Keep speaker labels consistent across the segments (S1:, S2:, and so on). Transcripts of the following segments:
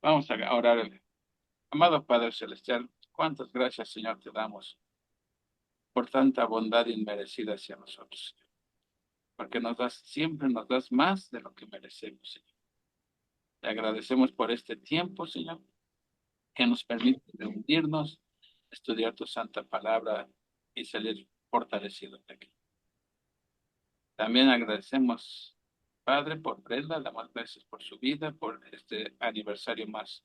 S1: Vamos a orar. Amado Padre Celestial, cuántas gracias, Señor, te damos por tanta bondad inmerecida hacia nosotros, porque siempre nos das más de lo que merecemos, Señor. Te agradecemos por este tiempo, Señor, que nos permite reunirnos, estudiar tu santa palabra y salir fortalecidos de aquí. También agradecemos, Padre, por Brenda, damos gracias por su vida, por este aniversario más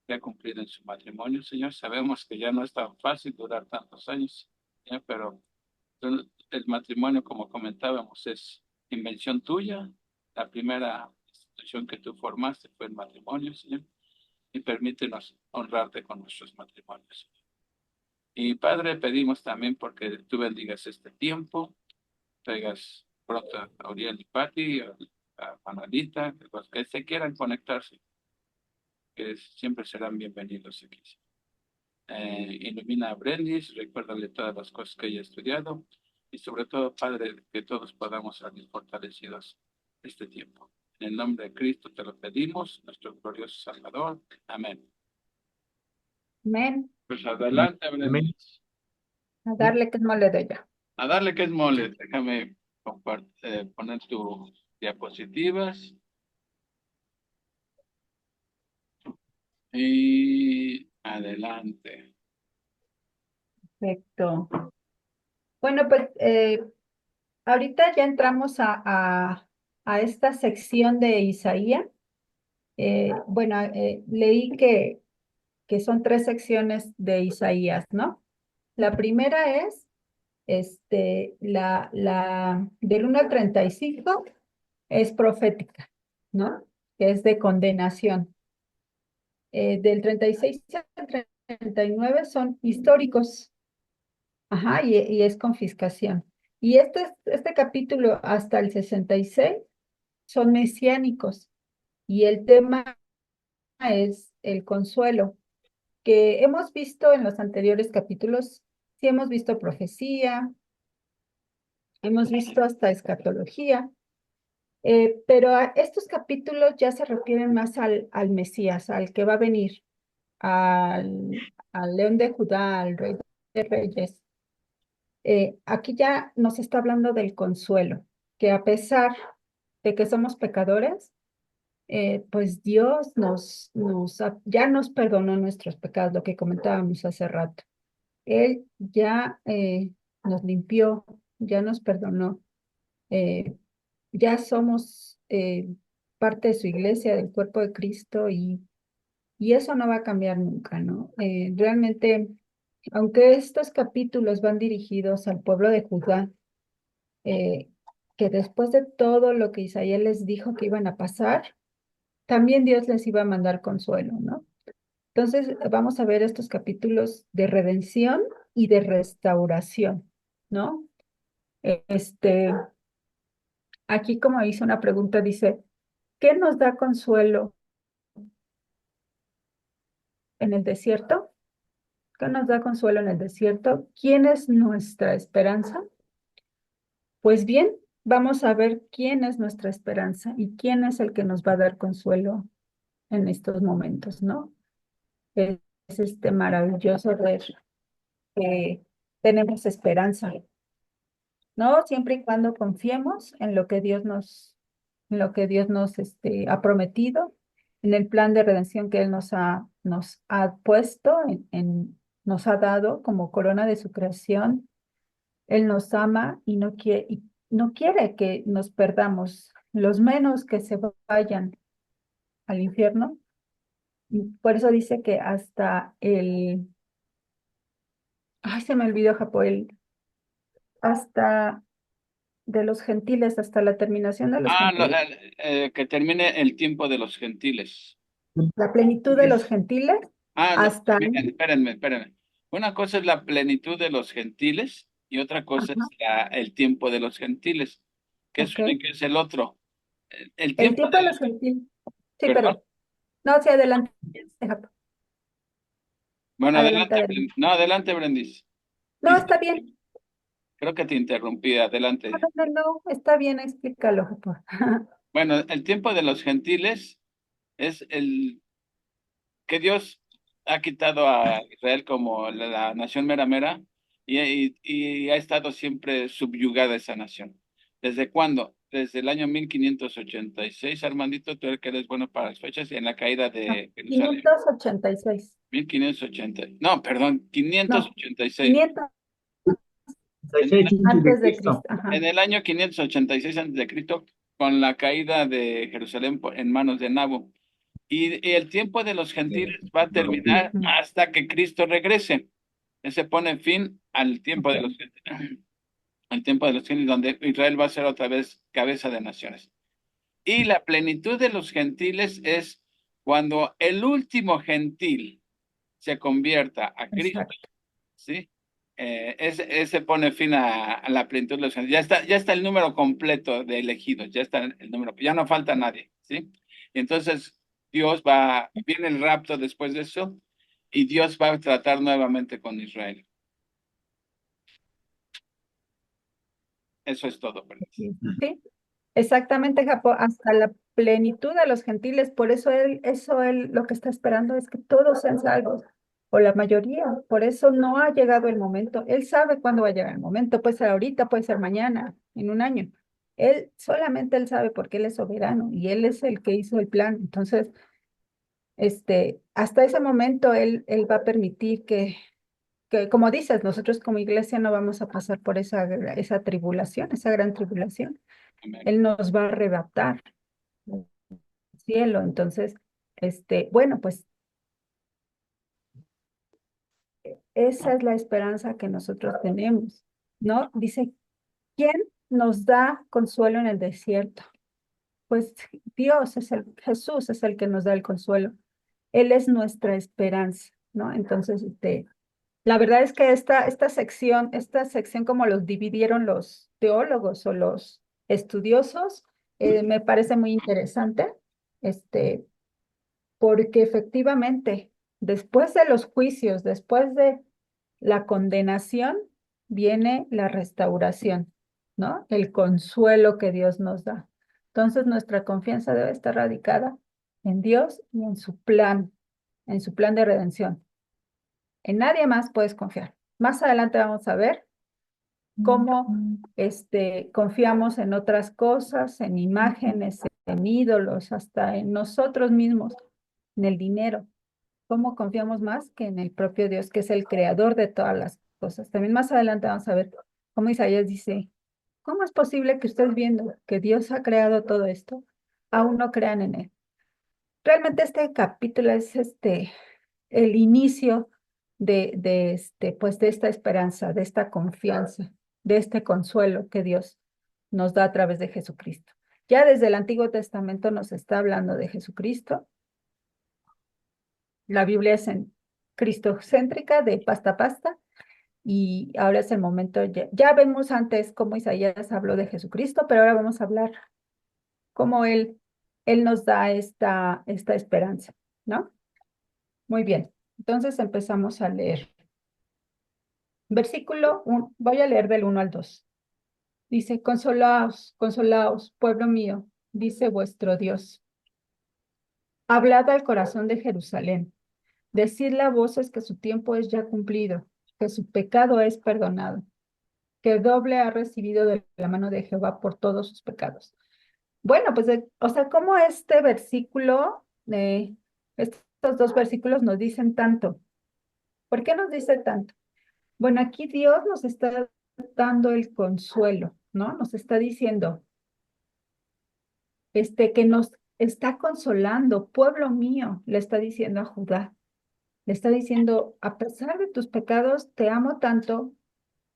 S1: que ha cumplido en su matrimonio, Señor. Sabemos que ya no es tan fácil durar tantos años, Señor, pero el matrimonio, como comentábamos, es invención tuya. La primera institución que tú formaste fue el matrimonio, Señor, y permítenos honrarte con nuestros matrimonios, Señor. Y Padre, pedimos también porque tú bendigas este tiempo, traigas pronto a Uriel y Pati, a Manolita, los que se quieran conectarse, que siempre serán bienvenidos aquí. Ilumina a Brendis, recuérdale todas las cosas que haya estudiado y sobre todo, Padre, que todos podamos salir fortalecidos este tiempo. En el nombre de Cristo te lo pedimos, nuestro glorioso Salvador. Amén.
S2: Amén.
S1: Pues adelante,
S3: Amén.
S1: Brendis.
S2: A darle que no le doy yo.
S1: A darle que es mole. Déjame poner tus diapositivas y adelante.
S2: Perfecto. Bueno, pues ahorita ya entramos a esta sección de Isaías. Bueno, leí que son tres secciones de Isaías, ¿no? La primera es la del 1 al 35 es profética, ¿no? Que es de condenación. Del 36 al 39 son históricos, ajá, y es confiscación. Y este capítulo hasta el 66 son mesiánicos, y el tema es el consuelo, que hemos visto en los anteriores capítulos, sí hemos visto profecía, hemos visto hasta escatología, pero estos capítulos ya se refieren más al Mesías, al que va a venir, al, al León de Judá, al Rey de Reyes. Aquí ya nos está hablando del consuelo, que a pesar de que somos pecadores, pues Dios ya nos perdonó nuestros pecados, lo que comentábamos hace rato. Él ya nos limpió, ya nos perdonó, eh, ya somos parte de su iglesia, del cuerpo de Cristo, y eso no va a cambiar nunca, ¿no? Realmente, aunque estos capítulos van dirigidos al pueblo de Judá, eh, que después de todo lo que Isaías les dijo que iban a pasar, también Dios les iba a mandar consuelo, ¿no? Entonces, vamos a ver estos capítulos de redención y de restauración, ¿no? Este, aquí como hizo una pregunta, dice, ¿qué nos da consuelo en el desierto? ¿Qué nos da consuelo en el desierto? ¿Quién es nuestra esperanza? Pues bien, vamos a ver quién es nuestra esperanza y quién es el que nos va a dar consuelo en estos momentos, ¿no? Es maravilloso ver que tenemos esperanza, ¿no? Siempre y cuando confiemos en lo que Dios nos ha prometido, en el plan de redención que Él nos ha puesto, nos ha dado como corona de su creación. Él nos ama y no quiere que nos perdamos, los menos que se vayan al infierno. Y por eso dice que ay, se me olvidó, Japoel, hasta de los gentiles, hasta la terminación de los gentiles,
S1: Que termine el tiempo de los gentiles.
S2: la plenitud de los gentiles,
S1: No,
S2: hasta
S1: miren,
S2: ahí.
S1: espérenme. Una cosa es la plenitud de los gentiles y otra cosa
S2: Ajá,
S1: es el tiempo de los gentiles. ¿Qué es
S2: ok.
S1: uno y qué es el otro? El
S2: El
S1: tiempo
S2: tiempo de los gentiles. Sí,
S1: perdón.
S2: perdón. No, sí, adelante. Japo.
S1: Bueno,
S2: Adelante,
S1: adelante.
S2: adelante.
S1: No, adelante, Brendis.
S2: No, está bien.
S1: Creo que te interrumpí.
S2: No,
S1: Adelante.
S2: no, no, está bien, explícalo, Japo.
S1: Bueno, el tiempo de los gentiles es que Dios ha quitado a Israel como la nación mera mera y ha estado siempre subyugada esa nación. ¿Desde cuándo? Desde el año 1586, Armandito, tú que eres bueno para las fechas, y en la caída
S2: No,
S1: de Jerusalén.
S2: 586.
S1: 1580, no, perdón,
S2: No,
S1: 586.
S2: 500
S1: En el,
S3: Antes de
S2: antes de
S3: Cristo.
S2: Cristo. Ajá.
S1: en el año 586 antes de Cristo, con la caída de Jerusalén en manos de Nabo. Y el tiempo de los gentiles va a terminar
S2: Ujú.
S1: hasta que Cristo regrese. Se pone fin al tiempo de
S2: Ok.
S1: los gentiles, al tiempo de los gentiles, donde Israel va a ser otra vez cabeza de naciones. Y la plenitud de los gentiles es cuando el último gentil se convierta a Cristo,
S2: Exacto.
S1: ¿sí? Ese pone fin a la plenitud de los gentiles. Ya está el número completo de elegidos, ya está el número, ya no falta nadie, ¿sí? Y entonces viene el rapto después de eso, y Dios va a tratar nuevamente con Israel. Eso es todo, Bernice.
S2: Sí, exactamente, Japón, hasta la plenitud de los gentiles, por eso él lo que está esperando es que todos sean salvos, o la mayoría, por eso no ha llegado el momento, él sabe cuándo va a llegar el momento, puede ser ahorita, puede ser mañana, en un año, solamente él sabe porque él es soberano y él es el que hizo el plan, entonces, hasta ese momento él va a permitir que, como dices, nosotros como iglesia no vamos a pasar por esa tribulación, esa gran tribulación.
S1: Amén.
S2: Él nos va a arrebatar al cielo. Entonces, bueno, pues esa es la esperanza que nosotros tenemos, ¿no? Dice, ¿quién nos da consuelo en el desierto? Pues Jesús es el que nos da el consuelo. Él es nuestra esperanza, ¿no? Entonces, la verdad es que esta sección como los dividieron los teólogos o los estudiosos, me parece muy interesante, este, porque efectivamente, después de los juicios, después de la condenación, viene la restauración, ¿no? El consuelo que Dios nos da. Entonces, nuestra confianza debe estar radicada en Dios y en su plan de redención. En nadie más puedes confiar. Más adelante vamos a ver cómo confiamos en otras cosas, en imágenes, en ídolos, hasta en nosotros mismos, en el dinero. Cómo confiamos más que en el propio Dios, que es el creador de todas las cosas. También más adelante vamos a ver cómo Isaías dice, ¿cómo es posible que ustedes viendo que Dios ha creado todo esto, aún no crean en él? Realmente este capítulo es el inicio pues de esta esperanza, de esta confianza, de este consuelo que Dios nos da a través de Jesucristo. Ya desde el Antiguo Testamento nos está hablando de Jesucristo. La Biblia es en cristocéntrica, de pasta a pasta, y ahora es el momento, ya vemos antes cómo Isaías habló de Jesucristo, pero ahora vamos a hablar cómo él nos da esta esperanza, ¿no? Muy bien, entonces empezamos a leer. Voy a leer del 1 al 2. Dice, consolaos, consolaos, pueblo mío, dice vuestro Dios. Hablad al corazón de Jerusalén. Decidle a voces que su tiempo es ya cumplido, que su pecado es perdonado, que doble ha recibido de la mano de Jehová por todos sus pecados. Bueno, pues, o sea, cómo estos dos versículos nos dicen tanto. ¿Por qué nos dice tanto? Bueno, aquí Dios nos está dando el consuelo, ¿no? Nos está diciendo, que nos está consolando, pueblo mío, le está diciendo a Judá, le está diciendo, a pesar de tus pecados, te amo tanto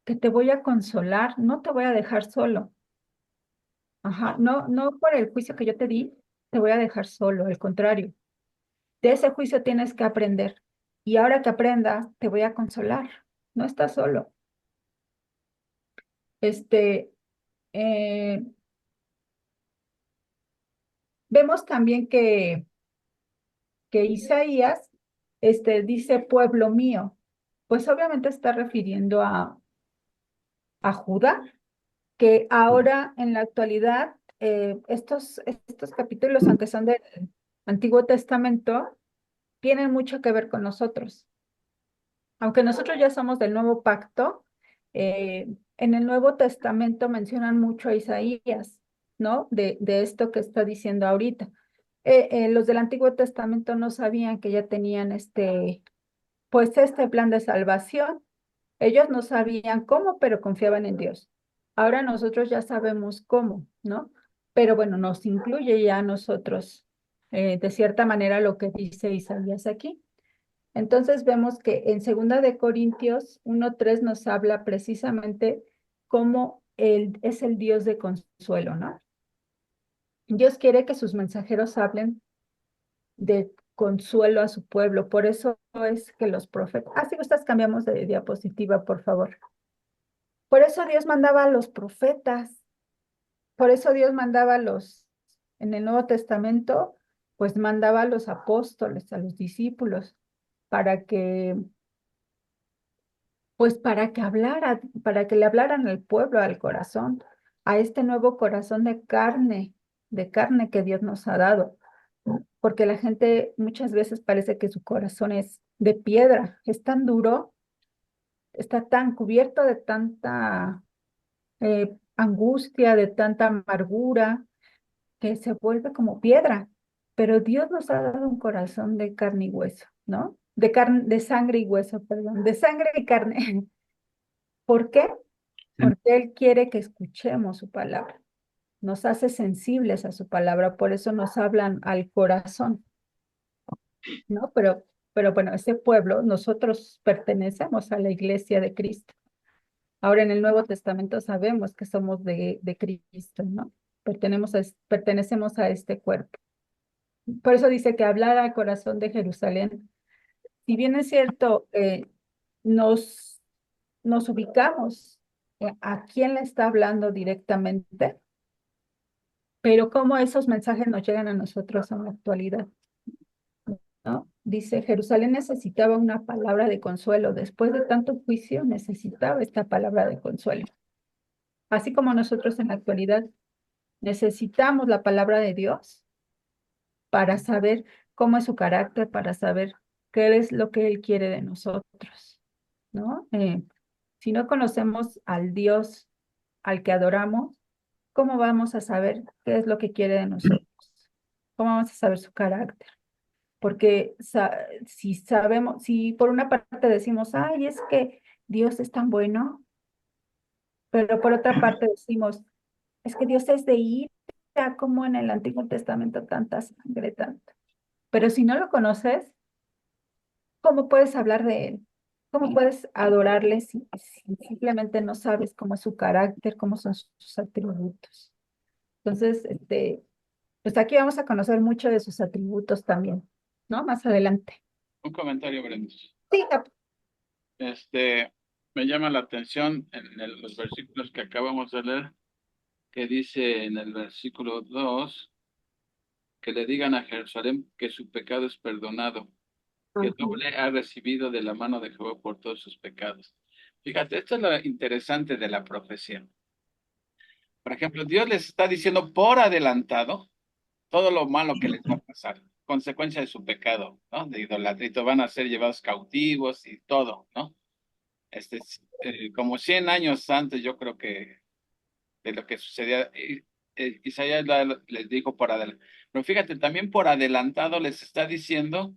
S2: que te voy a consolar, no te voy a dejar solo. Ajá, no, no por el juicio que yo te di, te voy a dejar solo, al contrario. De ese juicio tienes que aprender. Y ahora que aprendas, te voy a consolar. No estás solo. Este, eh, Vemos también que Isaías, dice pueblo mío. Pues obviamente está refiriendo a Judá, que ahora en la actualidad, estos capítulos, aunque son del Antiguo Testamento, tienen mucho que ver con nosotros. Aunque nosotros ya somos del nuevo pacto, en el Nuevo Testamento mencionan mucho a Isaías, ¿no? De esto que está diciendo ahorita. Los del Antiguo Testamento no sabían que ya tenían pues este plan de salvación. Ellos no sabían cómo, pero confiaban en Dios. Ahora nosotros ya sabemos cómo, ¿no? Pero bueno, nos incluye ya a nosotros, de cierta manera, lo que dice Isaías aquí. Entonces vemos que en Segunda de Corintios 1:3 nos habla precisamente cómo Él es el Dios de consuelo, ¿no? Dios quiere que sus mensajeros hablen de consuelo a su pueblo. Por eso es que los profetas... si gustas, cambiamos de diapositiva, por favor. Por eso Dios mandaba a los profetas. Por eso Dios mandaba en el Nuevo Testamento, pues mandaba a los apóstoles, a los discípulos, para que pues para que le hablaran al pueblo, al corazón, a este nuevo corazón de carne que Dios nos ha dado. Porque la gente muchas veces parece que su corazón es de piedra, es tan duro, está tan cubierto de tanta angustia, de tanta amargura, que se vuelve como piedra. Pero Dios nos ha dado un corazón de carne y hueso, ¿no? De sangre y hueso, perdón, de sangre y carne. ¿Por qué? Porque Él quiere que escuchemos su palabra. Nos hace sensibles a su palabra, por eso nos hablan al corazón, ¿no? Pero bueno, ese pueblo, nosotros pertenecemos a la iglesia de Cristo. Ahora en el Nuevo Testamento sabemos que somos de Cristo, ¿no? Pertenecemos a este cuerpo. Por eso dice que hablar al corazón de Jerusalén. Si bien es cierto, nos, nos ubicamos a quién le está hablando directamente, pero cómo esos mensajes nos llegan a nosotros en la actualidad, ¿no? Dice, Jerusalén necesitaba una palabra de consuelo. Después de tanto juicio, necesitaba esta palabra de consuelo. Así como nosotros en la actualidad necesitamos la palabra de Dios para saber cómo es su carácter, para saber qué es lo que Él quiere de nosotros, ¿no? Si no conocemos al Dios al que adoramos, ¿cómo vamos a saber qué es lo que quiere de nosotros? ¿Cómo vamos a saber su carácter? Porque si sabemos, si por una parte decimos, ay, es que Dios es tan bueno, pero por otra parte decimos, es que Dios es de ira, como en el Antiguo Testamento tanta sangre, tanto. Pero si no lo conoces, ¿cómo puedes hablar de Él? ¿Cómo puedes adorarle si simplemente no sabes cómo es su carácter, cómo son sus atributos? Entonces, pues aquí vamos a conocer mucho de sus atributos también, ¿no? Más adelante.
S1: Un comentario, Brenda.
S2: Sí,
S1: Me llama la atención en los versículos que acabamos de leer, que dice en el versículo 2 que le digan a Jerusalén que su pecado es perdonado, que
S2: ajá,
S1: doble ha recibido de la mano de Jehová por todos sus pecados. Fíjate, esto es lo interesante de la profecía. Por ejemplo, Dios les está diciendo por adelantado todo lo malo que les va a pasar, consecuencia de su pecado, ¿no? De idolatría, van a ser llevados cautivos y todo, ¿no? Como 100 años antes, yo creo que de lo que sucedía, Isaías les dijo por adelantado. Pero fíjate, también por adelantado les está diciendo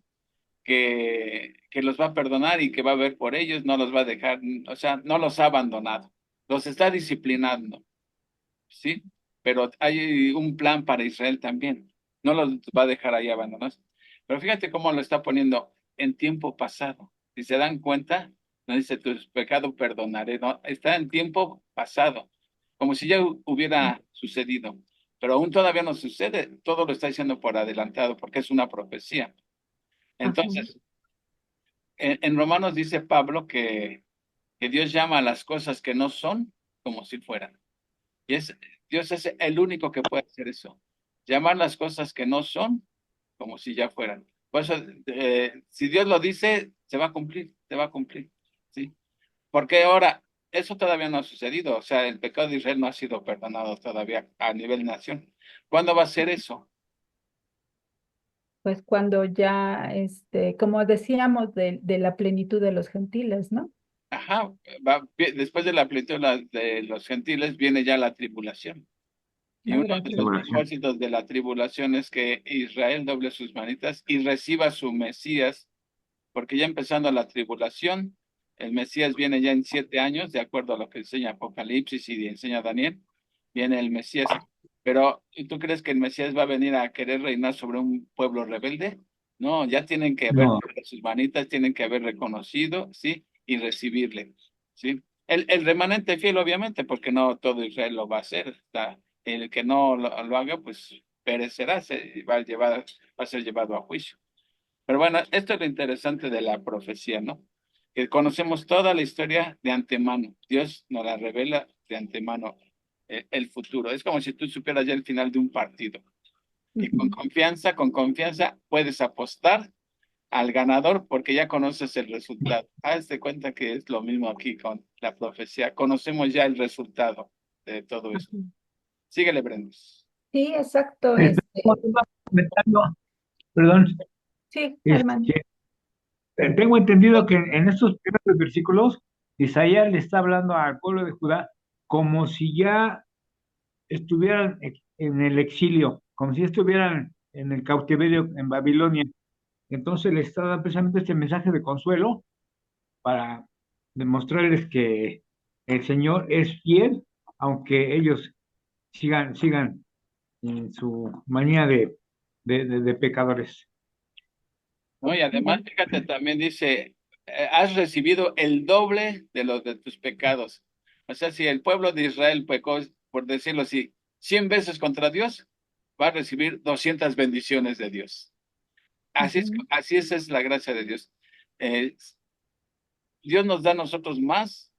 S1: que los va a perdonar y que va a ver por ellos, no los va a dejar, o sea, no los ha abandonado, los está disciplinando, ¿sí? Pero hay un plan para Israel también, no los va a dejar ahí abandonados. Pero fíjate cómo lo está poniendo en tiempo pasado. Si se dan cuenta, no dice tu pecado perdonaré, no, está en tiempo pasado, como si ya hubiera sucedido. Pero aún todavía no sucede, todo lo está diciendo por adelantado, porque es una profecía.
S2: ajá,
S1: Entonces, en Romanos dice Pablo que Dios llama a las cosas que no son como si fueran. Y Dios es el único que puede hacer eso. Llamar las cosas que no son como si ya fueran. Por eso, si Dios lo dice, se va a cumplir, se va a cumplir. ¿Sí? Porque ahora, eso todavía no ha sucedido. O sea, el pecado de Israel no ha sido perdonado todavía a nivel nación. ¿Cuándo va a ser eso?
S2: Pues cuando ya, como decíamos, de la plenitud de los gentiles, ¿no?
S1: Ajá, después de la plenitud de los gentiles viene ya la tribulación. Y
S2: La
S1: uno
S2: gran
S1: de los
S2: tribulación.
S3: Tribulación.
S1: propósitos de la tribulación es que Israel doble sus manitas y reciba su Mesías, porque ya empezando la tribulación, el Mesías viene ya en 7 años, de acuerdo a lo que enseña Apocalipsis y enseña Daniel, viene el Mesías. Pero ¿y tú crees que el Mesías va a venir a querer reinar sobre un pueblo rebelde? No, ya tienen que haber
S3: No,
S1: sus manitas, tienen que haber reconocido, ¿sí? Y recibirle, ¿sí? El remanente fiel, obviamente, porque no todo Israel lo va a hacer. El que no lo haga, pues perecerá, va a ser llevado a juicio. Pero bueno, esto es lo interesante de la profecía, ¿no? Que conocemos toda la historia de antemano. Dios nos la revela de antemano, el futuro. Es como si tú supieras ya el final de un partido. Y
S2: Ujú.
S1: con confianza puedes apostar al ganador porque ya conoces el resultado. Hazte cuenta que es lo mismo aquí con la profecía. Conocemos ya el resultado de todo esto.
S2: Ujú.
S1: Síguele, Brenda.
S2: Sí, exacto,
S3: como te iba comentando, perdón,
S2: sí, hermano.
S3: este, tengo entendido que en estos primeros versículos, Isaías le está hablando al pueblo de Judá como si ya estuvieran en el exilio, como si estuvieran en el cautiverio en Babilonia. Entonces le está dando precisamente este mensaje de consuelo para demostrarles que el Señor es fiel, aunque ellos sigan en su manía de pecadores.
S1: ¿No? Y además, fíjate, también dice, has recibido el doble de los de tus pecados. O sea, si el pueblo de Israel pecó, por decirlo así, 100 veces contra Dios, va a recibir 200 bendiciones de Dios.
S2: Ujú.
S1: Es la gracia de Dios. Eh, Dios nos da a nosotros más,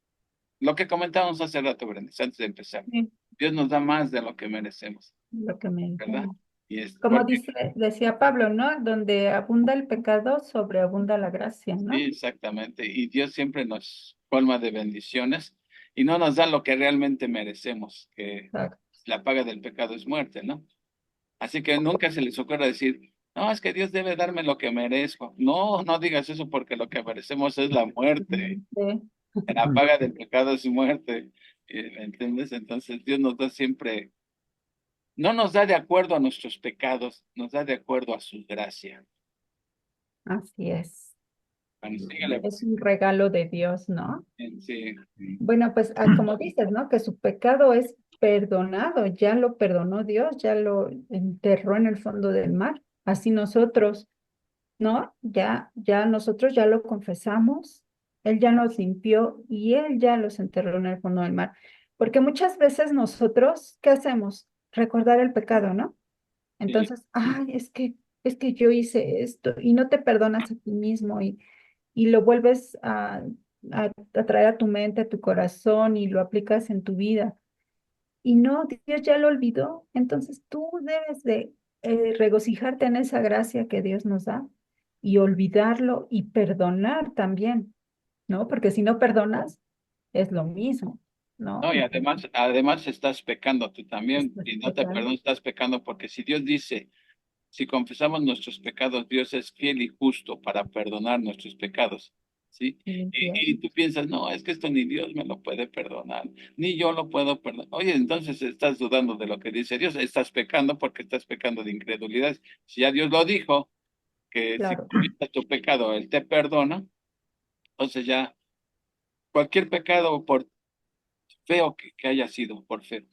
S1: lo que comentábamos hace rato, Brenda, antes de empezar.
S2: Sí,
S1: Dios nos da más de lo que merecemos,
S2: lo que me
S1: ¿verdad?
S2: entiendo.
S1: Y es
S2: Como
S1: porque
S2: decía Pablo, ¿no? Donde abunda el pecado, sobreabunda la gracia,
S1: sí,
S2: ¿no?
S1: exactamente. Y Dios siempre nos colma de bendiciones y no nos da lo que realmente merecemos, que
S2: Exacto.
S1: la paga del pecado es muerte, ¿no? Así que nunca se les ocurra decir, no, es que Dios debe darme lo que merezco. No, no digas eso porque lo que merecemos es la muerte.
S2: Sí,
S1: La paga del pecado es muerte. ¿Me entiendes? Entonces Dios nos da siempre, no nos da de acuerdo a nuestros pecados, nos da de acuerdo a su gracia.
S2: así es.
S1: Bueno, síguele.
S2: Es un regalo de Dios, ¿no?
S1: Sí,
S2: Bueno, pues como dices, ¿no? Que su pecado es perdonado, ya lo perdonó Dios, ya lo enterró en el fondo del mar. Así nosotros, ¿no? Ya nosotros ya lo confesamos, Él ya nos limpió y Él ya los enterró en el fondo del mar. Porque muchas veces nosotros, ¿qué hacemos? Recordar el pecado, ¿no?
S1: sí.
S2: Entonces, ay, es que yo hice esto y no te perdonas a ti mismo y lo vuelves a traer a tu mente, a tu corazón y lo aplicas en tu vida. Y no, Dios ya lo olvidó. Entonces tú debes de regocijarte en esa gracia que Dios nos da y olvidarlo y perdonar también, ¿no? Porque si no perdonas, es lo mismo, ¿no?
S1: No, y
S2: Entonces,
S1: además estás pecando tú también,
S2: estás
S1: y no te
S2: pecando.
S1: perdonas, estás pecando porque si Dios dice, si confesamos nuestros pecados, Dios es fiel y justo para perdonar nuestros pecados, ¿sí?
S2: Y
S1: Y
S2: limpiarlo.
S1: tú piensas, no, es que esto ni Dios me lo puede perdonar, ni yo lo puedo perdonar. Oye, entonces estás dudando de lo que dice Dios, estás pecando porque estás pecando de incredulidad. Si ya Dios lo dijo, que si
S2: Claro,
S1: confiesas tu pecado, Él te perdona, entonces ya cualquier pecado, por feo que haya sido, por feo.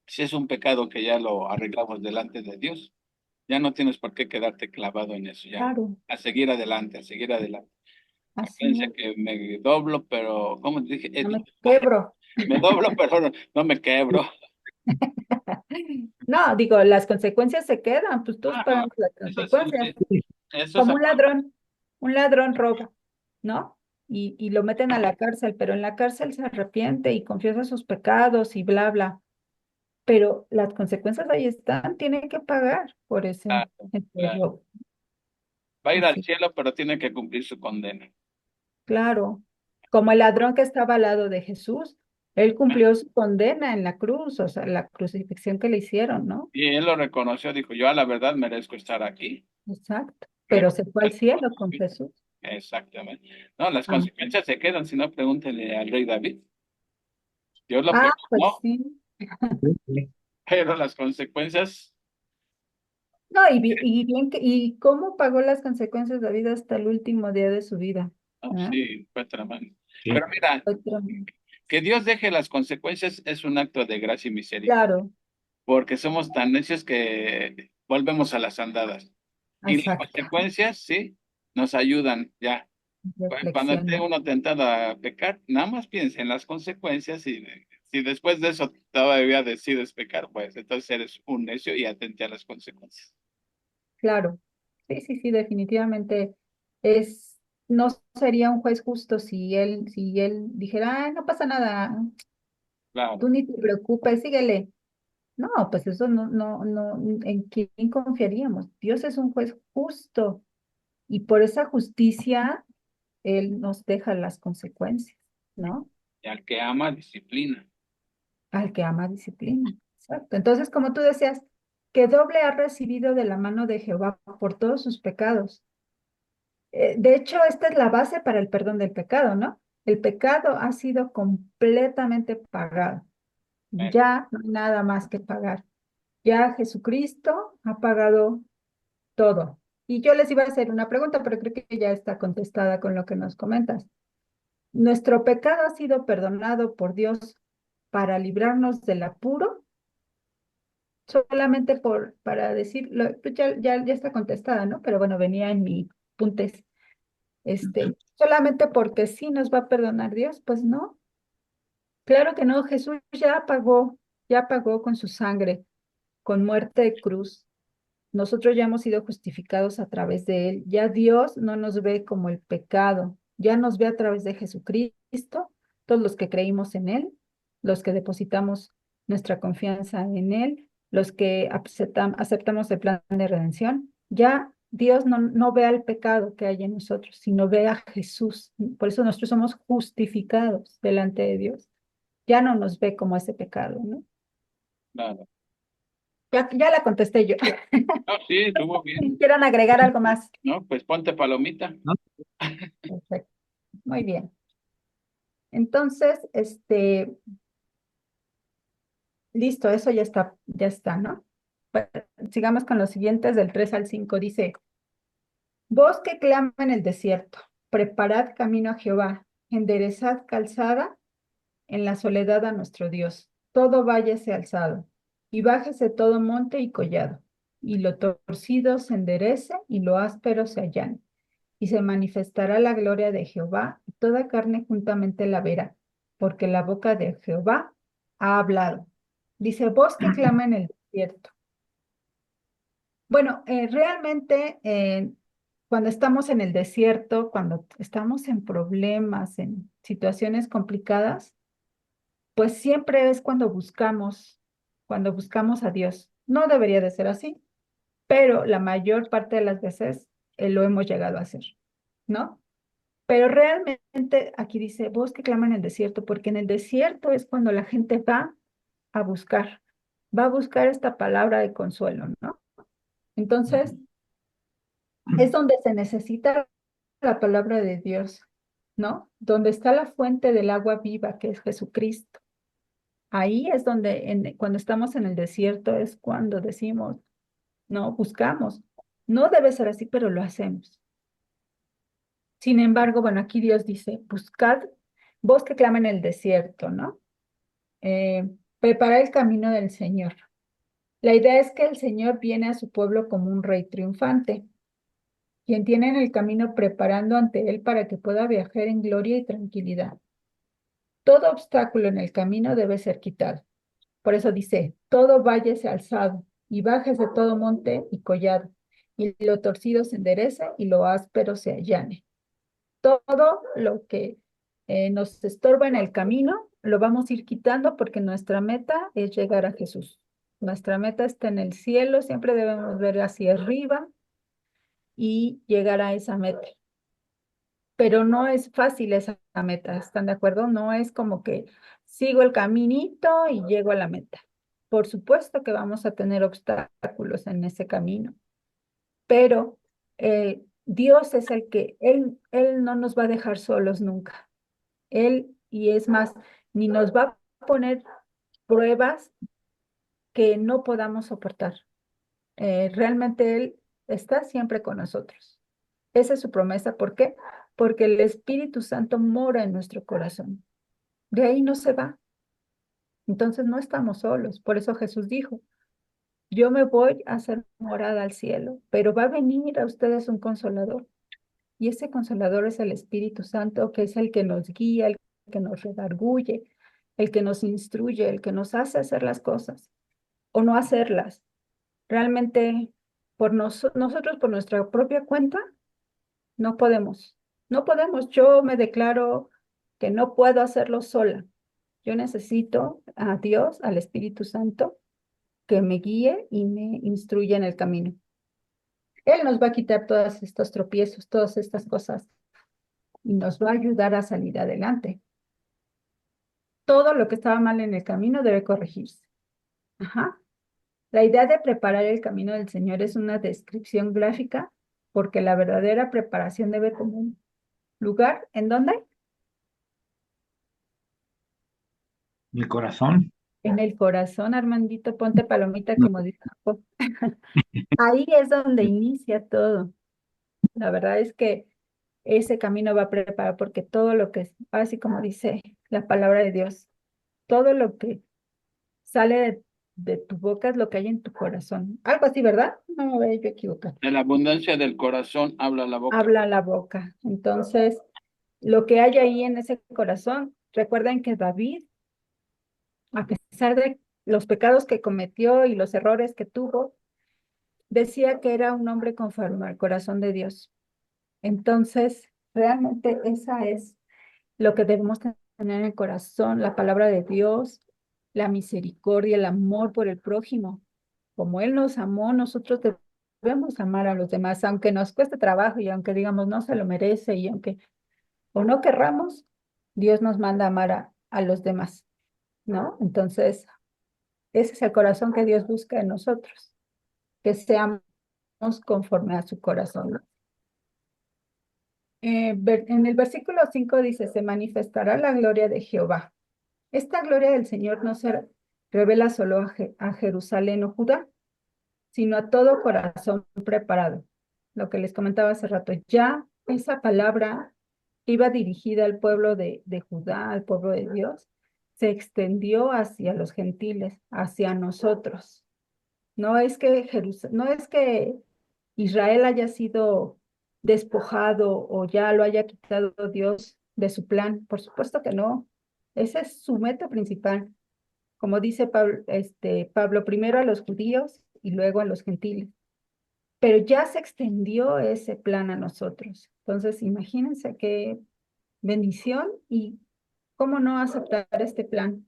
S1: Si es un pecado que ya lo arreglamos delante de Dios, ya no tienes por qué quedarte clavado en eso, ya.
S2: claro,
S1: A seguir adelante, a seguir adelante.
S2: así
S1: Acuérdense
S2: es.
S1: que me doblo, pero, ¿cómo te dije?
S2: No me quebro.
S1: Me doblo, pero no me quebro.
S2: No, digo, las consecuencias se quedan, pues todos
S1: Ah, no,
S2: pagamos las
S1: eso sí,
S2: consecuencias.
S1: sí. Eso es
S2: Como
S1: aparte.
S2: un ladrón roba, ¿no? Y lo meten a la cárcel, pero en la cárcel se arrepiente y confiesa sus pecados y bla, bla. Pero las consecuencias ahí están, tiene que pagar por
S1: Claro,
S2: ese
S1: claro.
S2: robo.
S1: Va a ir al
S2: Así,
S1: cielo, pero tiene que cumplir su condena.
S2: claro. Como el ladrón que estaba al lado de Jesús, Él cumplió su condena en la cruz, o sea, la crucifixión que le hicieron, ¿no?
S1: Y él lo reconoció, dijo, yo a la verdad merezco estar aquí.
S2: Exacto.
S1: Me
S2: Pero se fue al
S1: parece
S2: cielo con
S1: justicia.
S2: Jesús.
S1: Exactamente. No, las
S2: Ah,
S1: consecuencias se quedan, si no, pregúntenle al rey David. Dios lo
S2: pues
S1: perdonó,
S2: sí.
S3: Sí.
S1: pero las consecuencias,
S2: No, y bien y cómo pagó las consecuencias de la vida hasta el último día de su vida.
S1: no,
S2: ¿Ah?
S1: sí, fue tremendo.
S3: Sí.
S1: Pero mira,
S2: Otro-
S1: que Dios deje las consecuencias es un acto de gracia y misericordia,
S2: Claro,
S1: porque somos tan necios que volvemos a las andadas. Y las
S2: exacto.
S1: consecuencias, sí, nos ayudan ya. Cuando esté
S2: Reflexiona.
S1: uno tentado a pecar, nada más piensa en las consecuencias y si después de eso todavía decides pecar, pues entonces eres un necio y atente a las consecuencias.
S2: Claro. Sí, sí, sí, definitivamente es, no sería un juez justo si él dijera, "Ay, no pasa nada, tú
S1: Claro,
S2: ni te preocupes, síguele". No, pues eso no, ¿en quién confiaríamos? Dios es un juez justo y por esa justicia Él nos deja las consecuencias, ¿no?
S1: y al que ama, disciplina.
S2: Al que ama disciplina. Exacto. Entonces, como tú decías, que doble ha recibido de la mano de Jehová por todos sus pecados. De hecho, esta es la base para el perdón del pecado, ¿no? El pecado ha sido completamente pagado.
S1: Eh,
S2: Ya no hay nada más que pagar. Ya Jesucristo ha pagado todo. Y yo les iba a hacer una pregunta, pero creo que ya está contestada con lo que nos comentas. ¿Nuestro pecado ha sido perdonado por Dios para librarnos del apuro? Solamente para decirlo, pues ya está contestada, ¿no? Pero bueno, venía en mi puntes. Solamente porque sí nos va a perdonar Dios, pues no. Claro que no, Jesús ya pagó con su sangre, con muerte de cruz. Nosotros ya hemos sido justificados a través de él. Ya Dios no nos ve como el pecado, ya nos ve a través de Jesucristo, todos los que creímos en él, los que depositamos nuestra confianza en él, los que aceptamos el plan de redención. Ya Dios no ve al pecado que hay en nosotros, sino ve a Jesús. Por eso nosotros somos justificados delante de Dios. Ya no nos ve como ese pecado, ¿no?
S1: claro.
S2: Ya la contesté yo.
S1: No, sí, estuvo bien.
S2: ¿Quieran agregar algo más?
S1: No, pues ponte palomita.
S3: ¿No?
S2: Perfecto. Muy bien. Entonces, listo, eso ya está, ¿no? Bueno, sigamos con los siguientes, del 3 al 5. Dice, voz que clama en el desierto, preparad camino a Jehová, enderezad calzada en la soledad a nuestro Dios. Todo valle sea alzado, y bájese todo monte y collado, y lo torcido se enderece, y lo áspero se allane. Y se manifestará la gloria de Jehová, y toda carne juntamente la verá, porque la boca de Jehová ha hablado. Dice, voz que clama en el desierto. Bueno, realmente cuando estamos en el desierto, cuando estamos en problemas, en situaciones complicadas, pues siempre es cuando buscamos a Dios. No debería de ser así, pero la mayor parte de las veces lo hemos llegado a hacer, ¿no? Pero realmente aquí dice, voz que clama en el desierto, porque en el desierto es cuando la gente a buscar, va a buscar esta palabra de consuelo, ¿no? Entonces, es donde se necesita la palabra de Dios, ¿no? Donde está la fuente del agua viva, que es Jesucristo. Ahí es donde, cuando estamos en el desierto, es cuando decimos, no, buscamos. No debe ser así, pero lo hacemos. Sin embargo, bueno, aquí Dios dice, buscad, voz que clama en el desierto, ¿no? Prepara el camino del Señor. La idea es que el Señor viene a su pueblo como un rey triunfante, quien tiene en el camino preparando ante él para que pueda viajar en gloria y tranquilidad. Todo obstáculo en el camino debe ser quitado. Por eso dice, todo valle se alzado y bajes de todo monte y collado, y lo torcido se enderece y lo áspero se allane. Todo lo que nos estorba en el camino lo vamos a ir quitando porque nuestra meta es llegar a Jesús. Nuestra meta está en el cielo, siempre debemos ver hacia arriba y llegar a esa meta. Pero no es fácil esa meta, ¿están de acuerdo? No es como que sigo el caminito y llego a la meta. Por supuesto que vamos a tener obstáculos en ese camino, pero Dios es el que, Él no nos va a dejar solos nunca. Él, y es más, ni nos va a poner pruebas que no podamos soportar. Realmente Él está siempre con nosotros. Esa es su promesa. ¿Por qué? Porque el Espíritu Santo mora en nuestro corazón. De ahí no se va. Entonces no estamos solos. Por eso Jesús dijo, yo me voy a hacer morada al cielo, pero va a venir a ustedes un consolador. Y ese consolador es el Espíritu Santo, que es el que nos guía, el que nos redarguye, el que nos instruye, el que nos hace hacer las cosas o no hacerlas. Realmente, nosotros, por nuestra propia cuenta, no podemos. No podemos. Yo me declaro que no puedo hacerlo sola. Yo necesito a Dios, al Espíritu Santo, que me guíe y me instruya en el camino. Él nos va a quitar todos estos tropiezos, todas estas cosas y nos va a ayudar a salir adelante. Todo lo que estaba mal en el camino debe corregirse. Ajá. La idea de preparar el camino del Señor es una descripción gráfica porque la verdadera preparación debe tener un lugar en donde
S3: Mi corazón.
S2: en el corazón, Armandito, ponte palomita como dice Jacob. Ahí es donde inicia todo. La verdad es que ese camino va a preparar porque todo lo que es, así como dice la palabra de Dios, todo lo que sale de tu boca es lo que hay en tu corazón. Algo así, ¿verdad? No me voy a yo equivocar.
S1: De la abundancia del corazón habla la boca.
S2: Habla la boca. Entonces, lo que hay ahí en ese corazón, recuerden que David, a pesar de los pecados que cometió y los errores que tuvo, decía que era un hombre conforme al corazón de Dios. Entonces, realmente esa es lo que debemos tener en el corazón, la palabra de Dios, la misericordia, el amor por el prójimo. Como Él nos amó, nosotros debemos amar a los demás, aunque nos cueste trabajo y aunque digamos no se lo merece y aunque o no querramos, Dios nos manda a amar a los demás, ¿no? Entonces, ese es el corazón que Dios busca en nosotros, que seamos conforme a su corazón, ¿no? En el versículo 5 dice, se manifestará la gloria de Jehová. Esta gloria del Señor no se revela solo a Jerusalén o Judá, sino a todo corazón preparado. Lo que les comentaba hace rato, ya esa palabra que iba dirigida al pueblo de Judá, al pueblo de Dios, se extendió hacia los gentiles, hacia nosotros. No es que Israel haya sido despojado o ya lo haya quitado Dios de su plan. Por supuesto que no. Esa es su meta principal. Como dice Pablo, primero a los judíos y luego a los gentiles. Pero ya se extendió ese plan a nosotros. Entonces, imagínense qué bendición y cómo no aceptar este plan,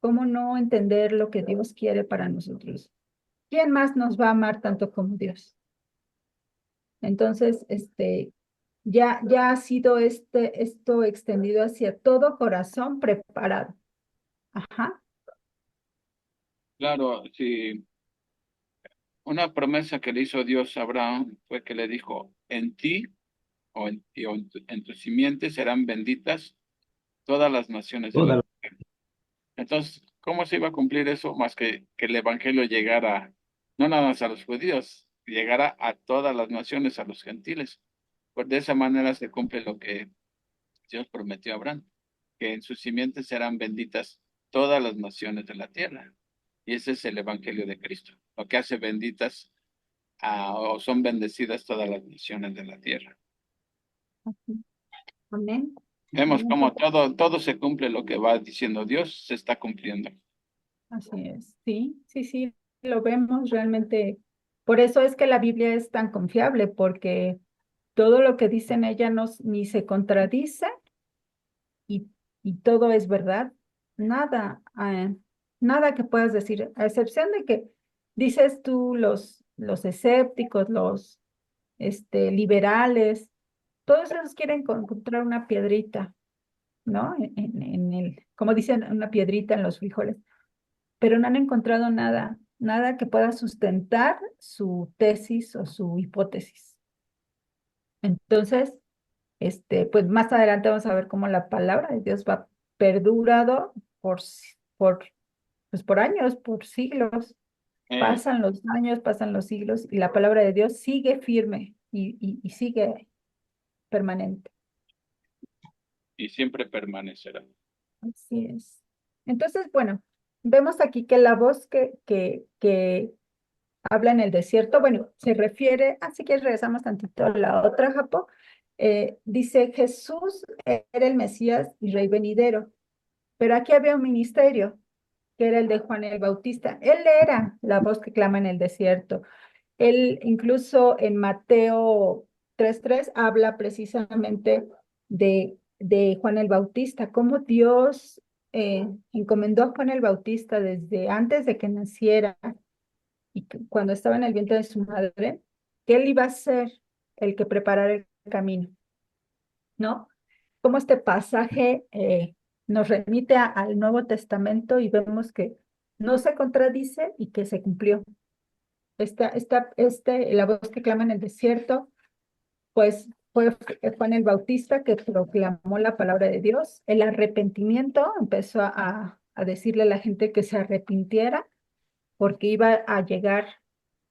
S2: cómo no entender lo que Dios quiere para nosotros. ¿Quién más nos va a amar tanto como Dios? Entonces, ya ha sido esto extendido hacia todo corazón preparado. Ajá.
S1: Claro, sí. Una promesa que le hizo Dios a Abraham fue que le dijo, en ti en tu simiente serán benditas todas las naciones de la
S3: Toda la-
S1: tierra. Entonces, ¿cómo se iba a cumplir eso más que el evangelio llegara, no nada más a los judíos, llegara a todas las naciones, a los gentiles? Pues de esa manera se cumple lo que Dios prometió a Abraham, que en sus simientes serán benditas todas las naciones de la tierra. Y ese es el evangelio de Cristo, lo que hace benditas o son bendecidas todas las naciones de la tierra.
S2: Amén.
S1: Vemos
S2: Amén.
S1: cómo todo se cumple lo que va diciendo Dios, se está cumpliendo.
S2: Así es. Sí, sí, sí, lo vemos realmente. Por eso es que la Biblia es tan confiable, porque todo lo que dice en ella ni se contradice y todo es verdad. Nada, nada que puedas decir, a excepción de que dices tú los escépticos, los liberales, todos esos quieren encontrar una piedrita, ¿no? Como dicen, una piedrita en los frijoles, pero no han encontrado nada, nada que pueda sustentar su tesis o su hipótesis. Entonces, pues más adelante vamos a ver cómo la palabra de Dios va perdurado pues por años, por siglos.
S1: Eh,
S2: Pasan los años, pasan los siglos y la palabra de Dios sigue firme y sigue permanente.
S1: y siempre permanecerá.
S2: Así es. Entonces, bueno, vemos aquí que la voz que habla en el desierto, bueno, se refiere, así que regresamos tantito a la otra, Japo, dice Jesús era el Mesías y Rey venidero, pero aquí había un ministerio, que era el de Juan el Bautista. Él era la voz que clama en el desierto. Él incluso en Mateo 3:3 habla precisamente de Juan el Bautista, cómo Dios encomendó a Juan el Bautista desde antes de que naciera y cuando estaba en el vientre de su madre, que él iba a ser el que preparara el camino, ¿no? Como este pasaje nos remite al Nuevo Testamento y vemos que no se contradice y que se cumplió. La voz que clama en el desierto, pues fue Juan el Bautista que proclamó la palabra de Dios. El arrepentimiento empezó a decirle a la gente que se arrepintiera porque iba a llegar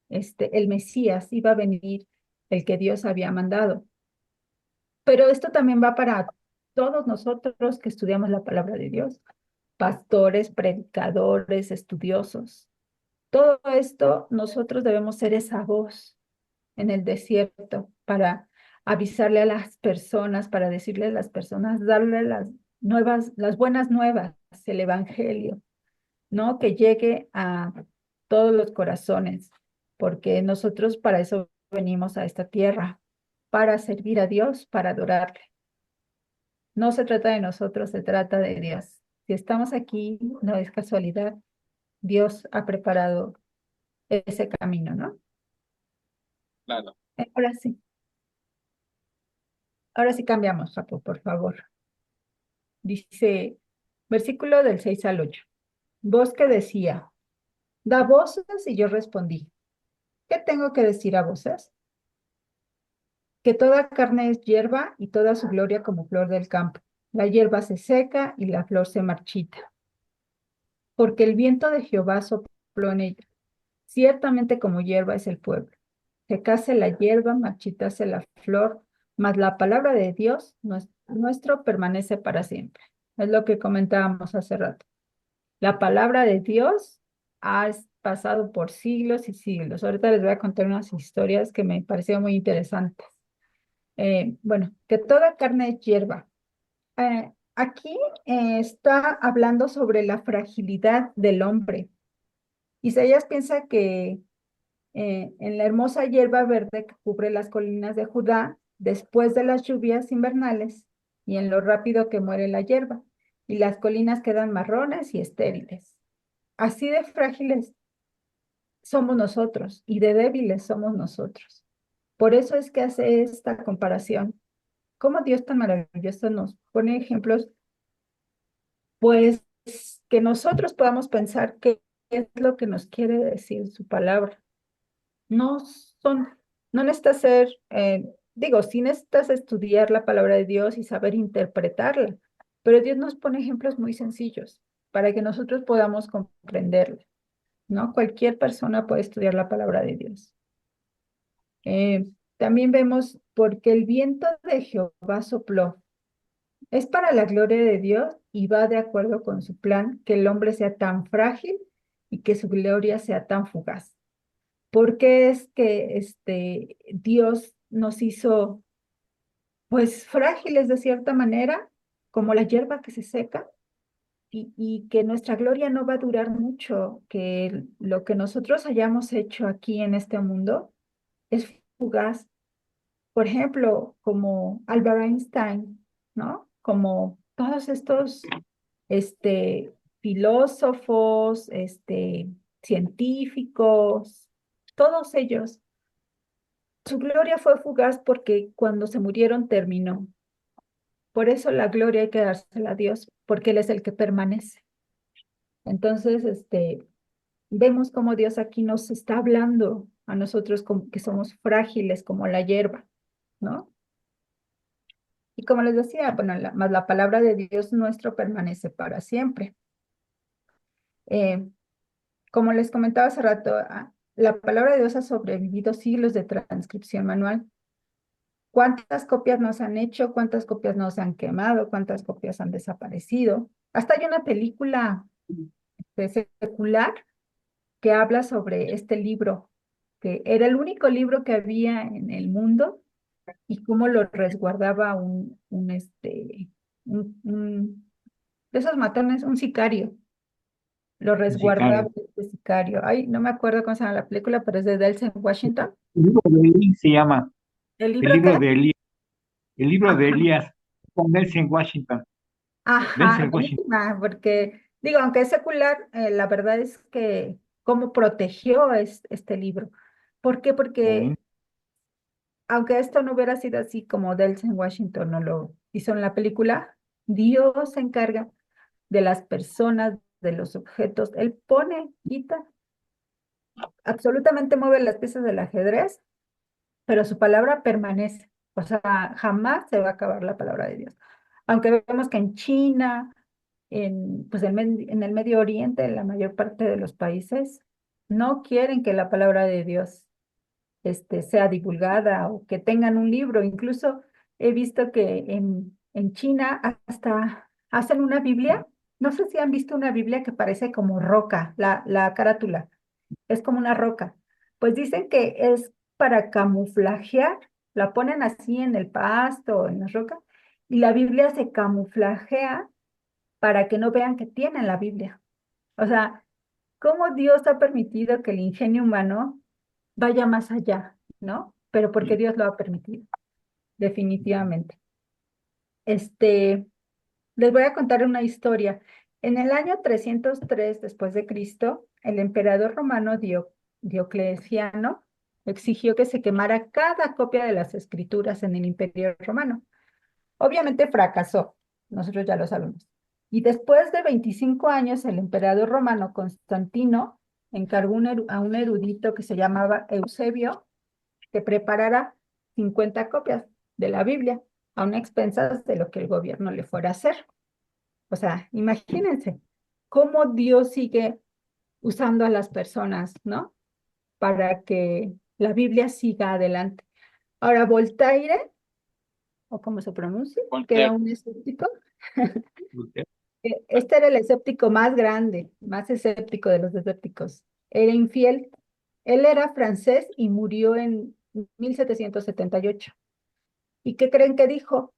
S2: el Mesías, iba a venir el que Dios había mandado. Pero esto también va para todos nosotros que estudiamos la palabra de Dios, pastores, predicadores, estudiosos. Todo esto nosotros debemos ser esa voz en el desierto para avisarle a las personas, para decirle a las personas, darle las buenas nuevas, el evangelio, ¿no? Que llegue a todos los corazones, porque nosotros para eso venimos a esta tierra, para servir a Dios, para adorarle. No se trata de nosotros, se trata de Dios. Si estamos aquí, no es casualidad. Dios ha preparado ese camino, ¿no?
S1: Claro.
S2: Ahora sí. Ahora sí cambiamos, Japo, por favor. Dice, versículo del 6 al 8. Voz que decía, da voces y yo respondí. ¿Qué tengo que decir a voces? Que toda carne es hierba y toda su gloria como flor del campo. La hierba se seca y la flor se marchita, porque el viento de Jehová sopló en ella. Ciertamente como hierba es el pueblo. Secase la hierba, marchitase la flor, mas la palabra de Dios nuestro permanece para siempre. Es lo que comentábamos hace rato. La palabra de Dios ha pasado por siglos y siglos. Ahorita les voy a contar unas historias que me parecieron muy interesantes. Bueno, que toda carne es hierba. Aquí está hablando sobre la fragilidad del hombre. Isaías piensa que en la hermosa hierba verde que cubre las colinas de Judá, después de las lluvias invernales, y en lo rápido que muere la hierba, y las colinas quedan marrones y estériles. Así de frágiles somos nosotros y de débiles somos nosotros. Por eso es que hace esta comparación. Cómo Dios tan maravilloso nos pone ejemplos, pues que nosotros podamos pensar qué es lo que nos quiere decir su palabra. No son, no necesitas ser, digo, sí necesitas estudiar la palabra de Dios y saber interpretarla, pero Dios nos pone ejemplos muy sencillos para que nosotros podamos comprenderla, ¿no? Cualquier persona puede estudiar la palabra de Dios. También vemos porque el viento de Jehová sopló. Es para la gloria de Dios y va de acuerdo con su plan que el hombre sea tan frágil y que su gloria sea tan fugaz. ¿Por qué es que Dios nos hizo pues frágiles de cierta manera, como la hierba que se seca, y que nuestra gloria no va a durar mucho, que lo que nosotros hayamos hecho aquí en este mundo es fugaz? Por ejemplo, como Albert Einstein, ¿no? Como todos estos filósofos, científicos, todos ellos. Su gloria fue fugaz porque cuando se murieron terminó. Por eso la gloria hay que dársela a Dios, porque Él es el que permanece. Entonces, vemos cómo Dios aquí nos está hablando a nosotros como que somos frágiles como la hierba, ¿no? Y como les decía, bueno, más la palabra de Dios nuestro permanece para siempre. Eh, como les comentaba hace rato, la palabra de Dios ha sobrevivido siglos de transcripción manual. ¿Cuántas copias nos han hecho? ¿Cuántas copias nos han quemado? ¿Cuántas copias han desaparecido? Hasta hay una película secular que habla sobre este libro, que era el único libro que había en el mundo y cómo lo resguardaba de esos matones, un sicario, lo
S3: El
S2: resguardaba
S3: sicario.
S2: este sicario. Ay, no me acuerdo cómo se llama la película, pero es de Denzel Washington.
S3: El libro de Elí se llama,
S2: ¿El
S3: el
S2: libro qué?
S3: libro de Elías, el libro de
S2: Ajá,
S3: Elías, con Denzel Washington,
S2: ajá,
S3: Denzel Washington.
S2: buenísima, porque digo, aunque es secular, la verdad es que cómo protegió este libro. ¿Por qué?
S3: Sí,
S2: Porque aunque esto no hubiera sido así como Denzel Washington no lo hizo en la película, Dios se encarga de las personas, de los objetos. Él pone, quita, absolutamente mueve las piezas del ajedrez, pero su palabra permanece. O sea, jamás se va a acabar la palabra de Dios. Aunque vemos que en China, pues en el Medio Oriente, en la mayor parte de los países, no quieren que la palabra de Dios sea divulgada o que tengan un libro. Incluso he visto que en China hasta hacen una Biblia. No sé si han visto una Biblia que parece como roca, la carátula, es como una roca. Pues dicen que es para camuflajear, la ponen así en el pasto o en la roca, y la Biblia se camuflajea para que no vean que tienen la Biblia. O sea, cómo Dios ha permitido que el ingenio humano vaya más allá, ¿no? Pero porque Dios lo ha permitido, definitivamente. Este, Les voy a contar una historia. En el año 303 después de Cristo, el emperador romano Diocleciano exigió que se quemara cada copia de las escrituras en el Imperio Romano. Obviamente fracasó, nosotros ya lo sabemos. Y después de 25 años, el emperador romano Constantino encargó a un erudito que se llamaba Eusebio que preparara 50 copias de la Biblia a una expensas de lo que el gobierno le fuera a hacer. O sea, imagínense cómo Dios sigue usando a las personas, ¿no? Para que la Biblia siga adelante. Ahora, Voltaire, o como se pronuncia, que era
S1: Voltaire.
S2: un escéptico,
S3: Lutero.
S2: este era el escéptico más grande, más escéptico de los escépticos. Era infiel. Él era francés y murió en 1778. ¿Y qué creen que dijo?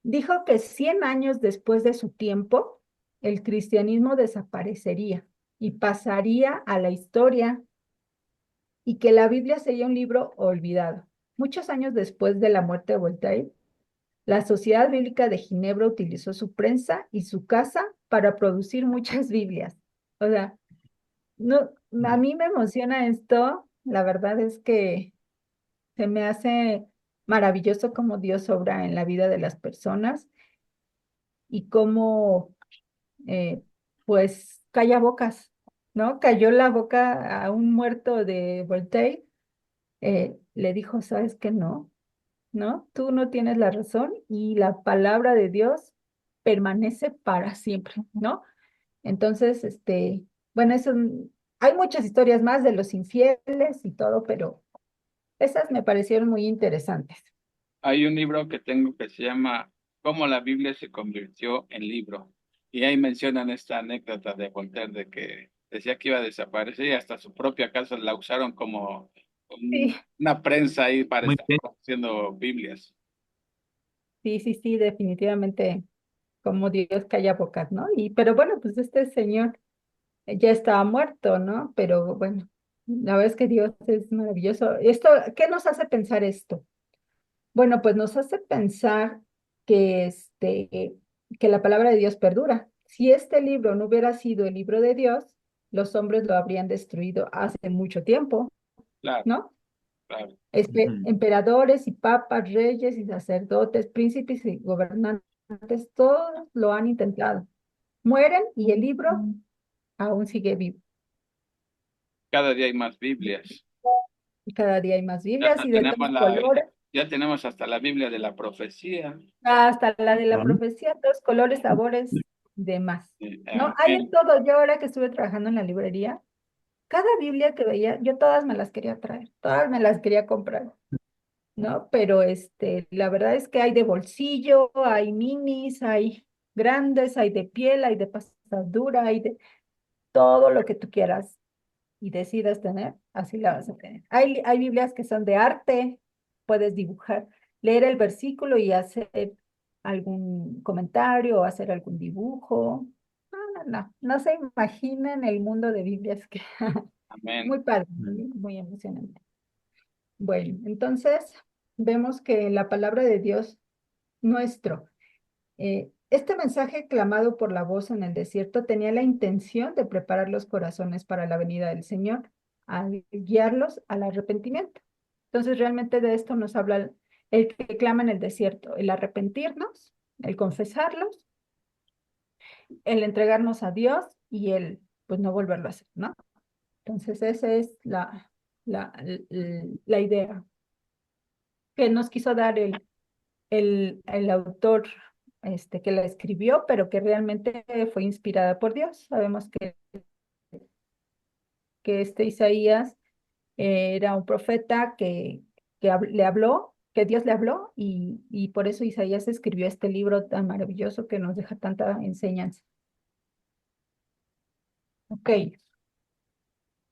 S2: Dijo que 100 años después de su tiempo, el cristianismo desaparecería y pasaría a la historia y que la Biblia sería un libro olvidado. Muchos años después de la muerte de Voltaire, la Sociedad Bíblica de Ginebra utilizó su prensa y su casa para producir muchas Biblias. O sea, no, a mí me emociona esto. La verdad es que se me hace maravilloso cómo Dios obra en la vida de las personas y cómo, pues, calla bocas, ¿no? Cayó la boca a un muerto de Voltaire, le dijo, ¿sabes qué? No, ¿no? Tú no tienes la razón y la palabra de Dios permanece para siempre, ¿no? Entonces, bueno, hay muchas historias más de los infieles y todo, pero esas me parecieron muy interesantes.
S1: Hay un libro que tengo que se llama Cómo la Biblia se convirtió en libro. Y ahí mencionan esta anécdota de Voltaire de que decía que iba a desaparecer y hasta su propia casa la usaron como
S2: Sí,
S1: una prensa ahí para
S3: Muy
S1: estar
S3: bien.
S1: haciendo Biblias.
S2: sí, sí, sí, definitivamente como Dios calla bocas, ¿no? Pero bueno, pues este señor ya estaba muerto, ¿no? Pero bueno, la verdad es que Dios es maravilloso. ¿Qué nos hace pensar esto? Bueno, pues nos hace pensar que, que la palabra de Dios perdura. Si este libro no hubiera sido el libro de Dios, los hombres lo habrían destruido hace mucho tiempo,
S1: Claro,
S2: ¿no?
S1: claro.
S3: Ujú.
S2: Emperadores y papas, reyes y sacerdotes, príncipes y gobernantes, todos lo han intentado. Mueren y el libro aún sigue vivo.
S1: Cada día hay más Biblias.
S2: Y cada día hay más
S1: Ya
S2: Biblias
S1: hasta
S2: y de todos
S1: tenemos
S2: colores,
S1: ya tenemos hasta la Biblia de la profecía.
S2: hasta la de la
S3: ¿No?
S2: profecía, todos colores, sabores, demás. No, hay de
S1: Amén.
S2: todo. Yo ahora que estuve trabajando en la librería, cada Biblia que veía, yo todas me las quería traer, todas me las quería comprar, ¿no? Pero la verdad es que hay de bolsillo, hay minis, hay grandes, hay de piel, hay de pasta dura, hay de todo lo que tú quieras y decidas tener, así la vas a tener. Hay Biblias que son de arte, puedes dibujar, leer el versículo y hacer algún comentario o hacer algún dibujo. No se imaginan el mundo de Biblias que
S1: Amén.
S2: muy padre, muy emocionante. Bueno, entonces vemos que la palabra de Dios nuestro, este mensaje clamado por la voz en el desierto tenía la intención de preparar los corazones para la venida del Señor, al guiarlos al arrepentimiento. Entonces realmente de esto nos habla el que clama en el desierto, el arrepentirnos, el confesarlos, el entregarnos a Dios y el pues no volverlo a hacer, ¿no? Entonces esa es la idea que nos quiso dar el autor que la escribió, pero que realmente fue inspirada por Dios. Sabemos que este Isaías era un profeta le habló, que Dios le habló, y por eso Isaías escribió este libro tan maravilloso que nos deja tanta enseñanza. Ok,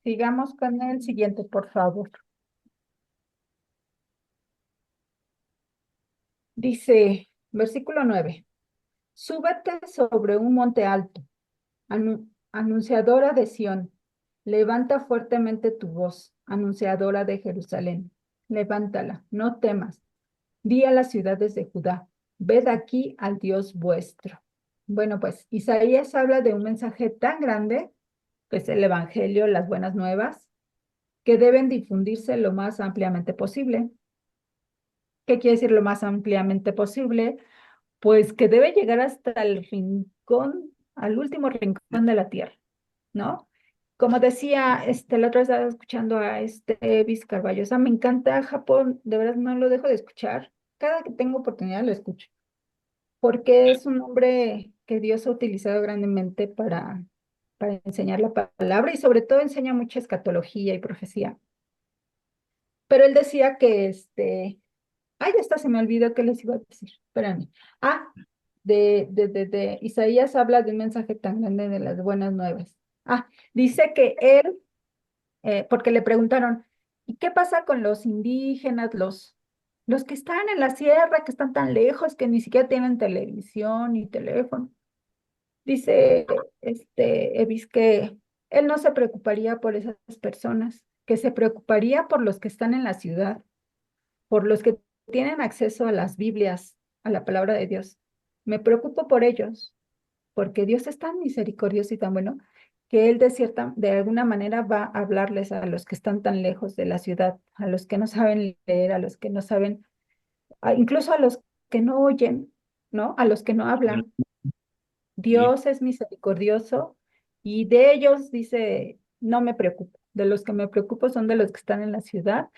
S2: sigamos con el siguiente, por favor. Dice, versículo 9, súbete sobre un monte alto, anunciadora de Sión, levanta fuertemente tu voz, anunciadora de Jerusalén. Levántala, no temas. Di a las ciudades de Judá, ved aquí al Dios vuestro. Bueno, pues Isaías habla de un mensaje tan grande, que es el Evangelio, las buenas nuevas, que deben difundirse lo más ampliamente posible. ¿Qué quiere decir lo más ampliamente posible? Pues que debe llegar hasta el rincón, al último rincón de la tierra, ¿no? Como decía, la otra vez estaba escuchando a Evis Carballo, o sea, me encanta Japón, de verdad no lo dejo de escuchar. Cada que tengo oportunidad lo escucho, porque es un hombre que Dios ha utilizado grandemente para enseñar la palabra y sobre todo enseña mucha escatología y profecía. Pero él decía que ay, esta se me olvidó que les iba a decir. Espérame. Ah, de Isaías habla de un mensaje tan grande de las buenas nuevas. Ah, dice que él, porque le preguntaron, ¿y qué pasa con los indígenas, los que están en la sierra, que están tan lejos, que ni siquiera tienen televisión ni teléfono? Dice Evis que él no se preocuparía por esas personas, que se preocuparía por los que están en la ciudad, por los que tienen acceso a las Biblias, a la palabra de Dios. Me preocupo por ellos, porque Dios es tan misericordioso y tan bueno que Él de alguna manera va a hablarles a los que están tan lejos de la ciudad, a los que no saben leer, a los que no saben, incluso a los que no oyen, ¿no? A los que no hablan.
S3: Sí.
S2: Dios es misericordioso y de ellos dice, no me preocupo. De los que me preocupo son de los que están en la ciudad,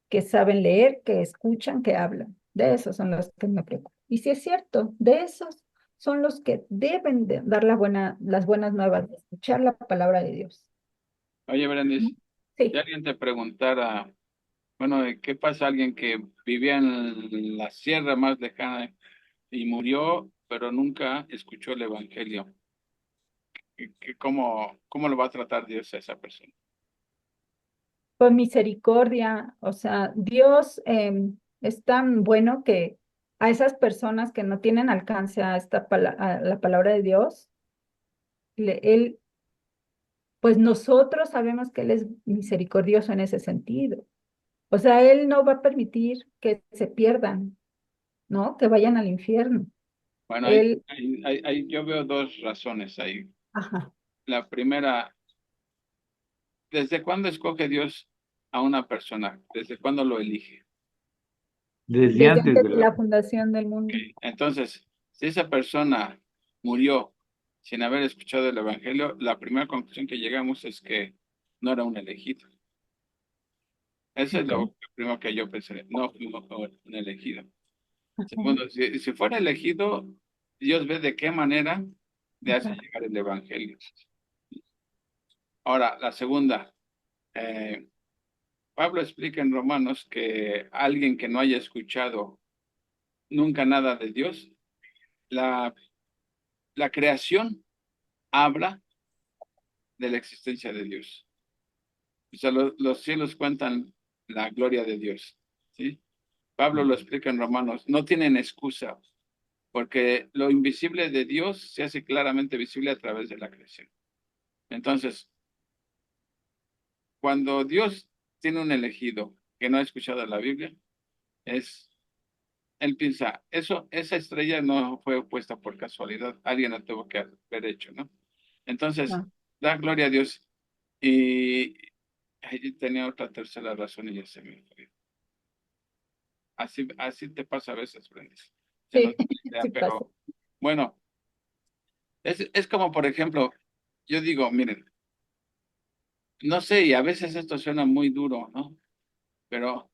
S2: que saben leer, que escuchan, que hablan. De esos son los que me preocupan. Y si es cierto, de esos son los que deben de dar las buenas nuevas, de escuchar la palabra de Dios.
S1: Oye, Brandis, si
S2: Sí,
S1: alguien te preguntara, bueno, ¿qué pasa a alguien que vivía en la sierra más lejana y murió, pero nunca escuchó el Evangelio? ¿Cómo lo va a tratar Dios a esa persona?
S2: con misericordia, o sea, Dios es tan bueno que a esas personas que no tienen alcance a a la palabra de Dios, Él, pues nosotros sabemos que Él es misericordioso en ese sentido. O sea, Él no va a permitir que se pierdan, ¿no? Que vayan al infierno.
S1: Bueno,
S2: Él,
S1: yo veo dos razones ahí.
S2: ajá,
S1: La primera, ¿desde cuándo escoge Dios a una persona? ¿Desde cuándo lo elige?
S3: Desde
S2: Desde
S3: antes
S2: antes
S3: de
S2: de
S3: la...
S2: la fundación del mundo.
S1: Entonces, si esa persona murió sin haber escuchado el Evangelio, la primera conclusión que llegamos es que no era un elegido. Eso es
S2: Ok.
S1: lo primero que yo pensé, no fuimos un elegido.
S2: Ajá,
S1: Segundo, si fuera elegido, Dios ve de qué manera le hace
S2: ajá,
S1: llegar el Evangelio. Ahora, la segunda, eh, Pablo explica en Romanos que alguien que no haya escuchado nunca nada de Dios, la, la creación habla de la existencia de Dios. O sea, los cielos cuentan la gloria de Dios, ¿sí? Pablo lo explica en Romanos, no tienen excusa, porque lo invisible de Dios se hace claramente visible a través de la creación. Entonces, cuando Dios tiene un elegido que no ha escuchado la Biblia, es, él piensa, esa estrella no fue puesta por casualidad, alguien la tuvo que haber hecho, ¿no? Entonces,
S2: ajá.
S1: da gloria a Dios. Y ahí tenía otra tercera razón y ya se me fue. Así te pasa a veces, Brenda. Se nos
S2: Sí,
S1: da la idea,
S2: sí pasa.
S1: pero bueno, es como, por ejemplo, yo digo, miren, no sé, y a veces esto suena muy duro, ¿no? Pero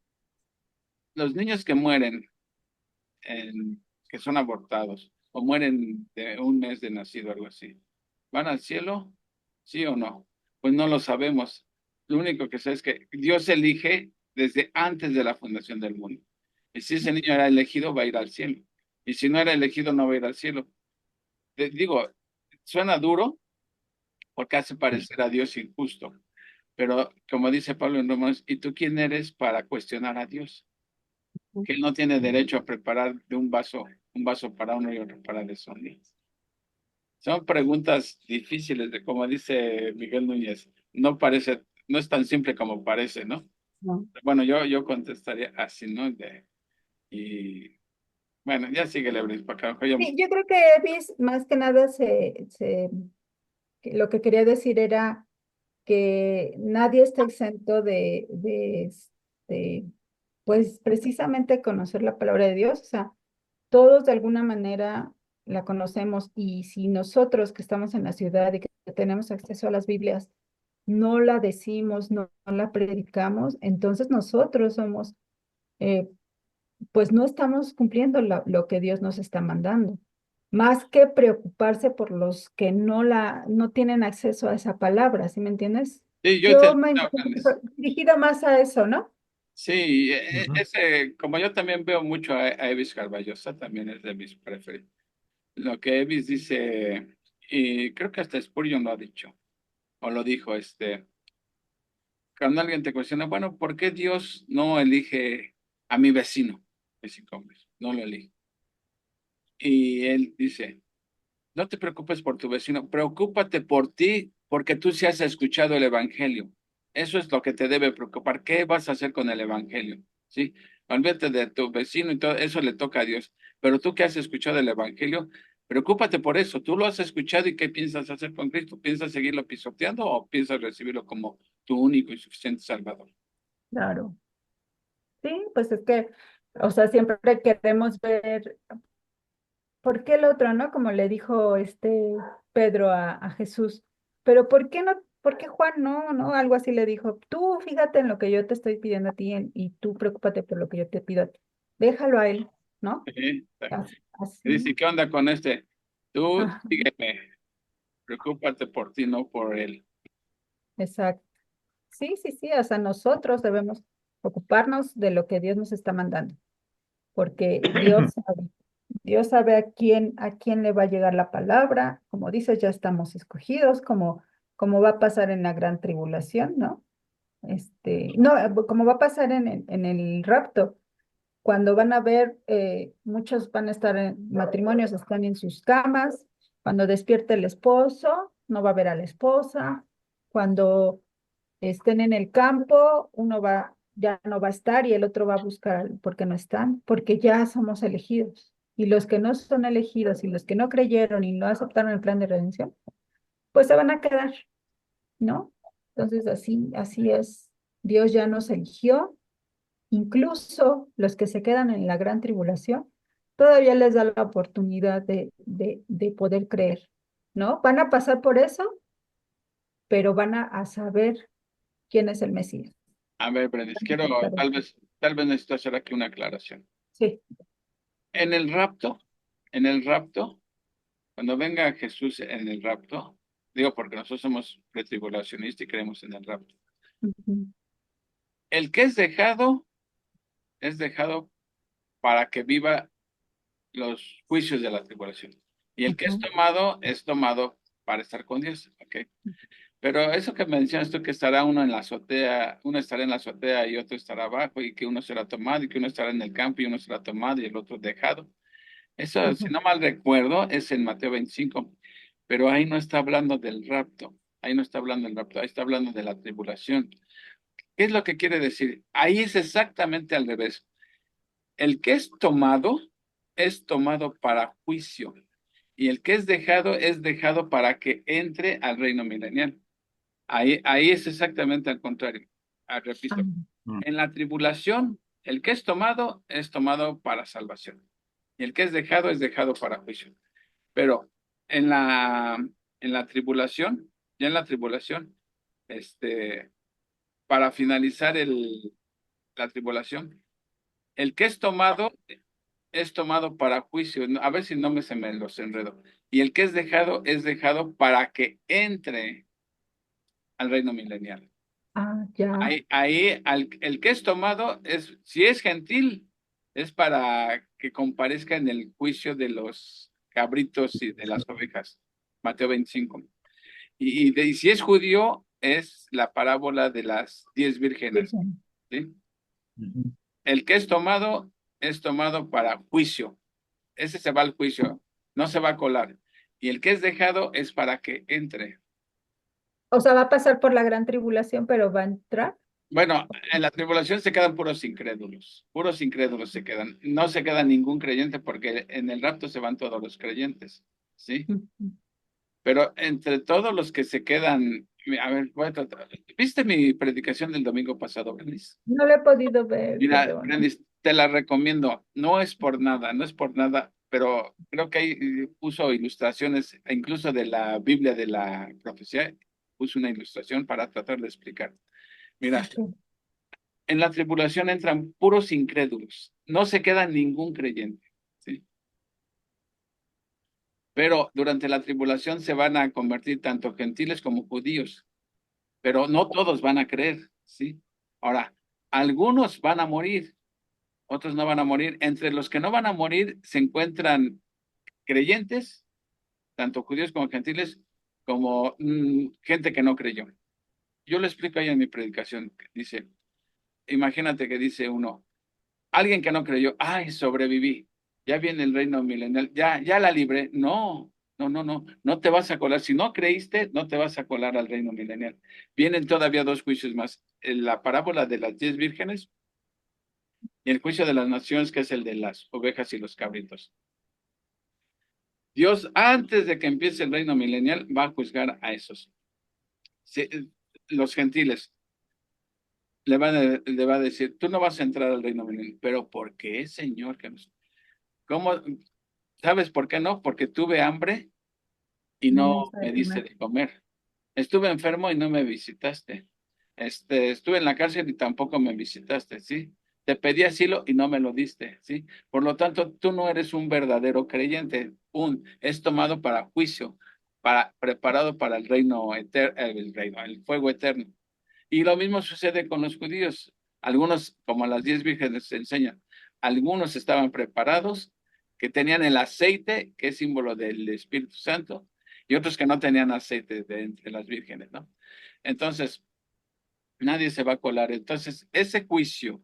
S1: los niños que mueren, que son abortados, o mueren de un mes de nacido, algo así, ¿van al cielo? ¿Sí o no? Pues no lo sabemos. Lo único que sé es que Dios elige desde antes de la fundación del mundo. Y si ese niño era elegido, va a ir al cielo. Y si no era elegido, no va a ir al cielo. Digo, suena duro porque hace parecer a Dios injusto, pero como dice Pablo en Romanos, ¿y tú quién eres para cuestionar a Dios? Que Él no tiene derecho a preparar de un vaso para uno y otro para desonrar. Son preguntas difíciles de, como dice Miguel Núñez, no parece, no es tan simple como parece, ¿no?
S2: No.
S1: Bueno, yo contestaría así, ¿no? Y bueno, ya sigue Lebris, para acá.
S2: Sí, yo creo que Evis más que nada que lo que quería decir era que nadie está exento de, pues precisamente conocer la palabra de Dios. O sea, todos de alguna manera la conocemos y si nosotros que estamos en la ciudad y que tenemos acceso a las Biblias, no la decimos, no la predicamos, entonces nosotros somos, eh, pues no estamos cumpliendo lo que Dios nos está mandando. Más que preocuparse por los que no tienen acceso a esa palabra, ¿sí me entiendes?
S1: Sí, yo te
S2: Yo me
S1: entiendo,
S2: encuentro dirigida más a eso, ¿no?
S1: sí,
S3: Ujú.
S1: como yo también veo mucho a Evis Carballosa, también es de mis preferidos. Lo que Evis dice, y creo que hasta Spurgeon lo ha dicho, o lo dijo, cuando alguien te cuestiona, bueno, ¿por qué Dios no elige a mi vecino? Es incómodo, no lo elige. Y él dice, no te preocupes por tu vecino, preocúpate por ti, porque tú sí has escuchado el Evangelio. Eso es lo que te debe preocupar. ¿Qué vas a hacer con el Evangelio? ¿Sí? Olvídate de tu vecino y todo, eso le toca a Dios. Pero tú que has escuchado el Evangelio, preocúpate por eso. Tú lo has escuchado y ¿qué piensas hacer con Cristo? ¿Piensas seguirlo pisoteando o piensas recibirlo como tu único y suficiente Salvador?
S2: Claro. Sí, pues es que, o sea, siempre queremos ver, ¿por qué el otro, no? Como le dijo Pedro a Jesús, pero ¿por qué no? ¿Por qué Juan no? ¿No? Algo así le dijo, tú fíjate en lo que yo te estoy pidiendo a ti y tú preocúpate por lo que yo te pido a ti. Déjalo a él, ¿no?
S1: Sí.
S2: Así,
S1: Y dice,
S2: así.
S1: ¿qué onda con este? Tú
S2: Ajá,
S1: sígueme, preocúpate por ti, no por él.
S2: exacto. Sí, sí, sí, o sea, nosotros debemos ocuparnos de lo que Dios nos está mandando, porque Dios sabe a quién le va a llegar la palabra, como dices, ya estamos escogidos, como va a pasar en la gran tribulación, ¿no? No, como va a pasar en el rapto, cuando van a ver, muchos van a estar en matrimonios, están en sus camas, cuando despierte el esposo, no va a ver a la esposa, cuando estén en el campo, ya no va a estar y el otro va a buscar porque no están, porque ya somos elegidos. Y los que no son elegidos y los que no creyeron y no aceptaron el plan de redención, pues se van a quedar, ¿no? Entonces así es. Dios ya nos eligió, incluso los que se quedan en la gran tribulación, todavía les da la oportunidad de poder creer, ¿no? Van a pasar por eso, pero van a saber quién es el Mesías.
S1: A ver, Brendis,
S2: Van a
S1: quiero,
S2: aceptar el-
S1: tal vez necesito hacer aquí una aclaración.
S2: Sí.
S1: En el rapto, en el rapto, cuando venga Jesús en el rapto, digo porque nosotros somos pretribulacionistas y creemos en el rapto.
S2: Ujú.
S1: El que es dejado para que viva los juicios de la tribulación. Y el que
S2: Ajá.
S1: es tomado para estar con Dios, ¿ok? Pero eso que mencionas tú, que estará uno en la azotea, uno estará en la azotea y otro estará abajo, y que uno será tomado, y que uno estará en el campo y uno será tomado y el otro dejado. Eso, si
S2: Ajá.
S1: no mal recuerdo, es en Mateo 25, pero ahí no está hablando del rapto, ahí no está hablando del rapto, ahí está hablando de la tribulación. ¿Qué es lo que quiere decir? Ahí es exactamente al revés. El que es tomado para juicio, y el que es dejado para que entre al reino milenial. Ahí es exactamente al contrario.
S2: Ah,
S1: Repito, en la tribulación, el que es tomado para salvación, y el que es dejado para juicio. Pero en en la tribulación, ya en la tribulación, este, para finalizar la tribulación, el que es tomado para juicio. A ver si no se me los enredo. Y el que es dejado para que entre al reino milenial.
S2: ya.
S1: El que es tomado si es gentil, es para que comparezca en el juicio de los cabritos y de las ovejas. Mateo 25. Y si es judío, es la parábola de las 10 vírgenes.
S2: Virgen.
S1: ¿Sí?
S3: Ujú.
S1: El que es tomado para juicio. Ese se va al juicio, no se va a colar. Y el que es dejado es para que entre.
S2: O sea, va a pasar por la gran tribulación, pero va a entrar.
S1: Bueno, en la tribulación se quedan puros incrédulos se quedan. No se queda ningún creyente porque en el rapto se van todos los creyentes, ¿sí?
S2: Ujú.
S1: Pero entre todos los que se quedan, a ver, voy a tratar. ¿Viste mi predicación del domingo pasado, Brendis?
S2: No lo he podido ver,
S1: Mira,
S2: perdón.
S1: Brendis, te la recomiendo. No es por nada, no es por nada, pero creo que ahí puso ilustraciones, e incluso de la Biblia de la profecía, puso una ilustración para tratar de explicar. Mira,
S2: Ok.
S1: en la tribulación entran puros incrédulos, no se queda ningún creyente, ¿sí? Pero durante la tribulación se van a convertir tanto gentiles como judíos, pero no todos van a creer, ¿sí? Ahora, algunos van a morir, otros no van a morir. Entre los que no van a morir se encuentran creyentes, tanto judíos como gentiles, como gente que no creyó. Yo lo explico ahí en mi predicación, que dice, imagínate que dice uno, alguien que no creyó, ay, sobreviví, ya viene el reino milenial, ya la libré. No te vas a colar. Si no creíste, no te vas a colar al reino milenial. Vienen todavía dos juicios más, la parábola de las 10 vírgenes y el juicio de las naciones, que es el de las ovejas y los cabritos. Dios, antes de que empiece el reino milenial, va a juzgar a esos. Sí, los gentiles le va a decir, tú no vas a entrar al reino milenial, pero ¿por qué, Señor? ¿Cómo? ¿Sabes por qué no? Porque tuve hambre y
S2: No
S1: no
S2: me gusta de
S1: me diste
S2: comer.
S1: de comer. Estuve enfermo y no me visitaste. Estuve en la cárcel y tampoco me visitaste, ¿sí? Te pedí asilo y no me lo diste, ¿sí? Por lo tanto, tú no eres un verdadero creyente. Es tomado para juicio, preparado para el reino eterno, el fuego eterno. Y lo mismo sucede con los judíos. Algunos, como las 10 vírgenes se enseñan, algunos estaban preparados, que tenían el aceite, que es símbolo del Espíritu Santo, y otros que no tenían aceite de entre las vírgenes, ¿no? Entonces, nadie se va a colar. Entonces, ese juicio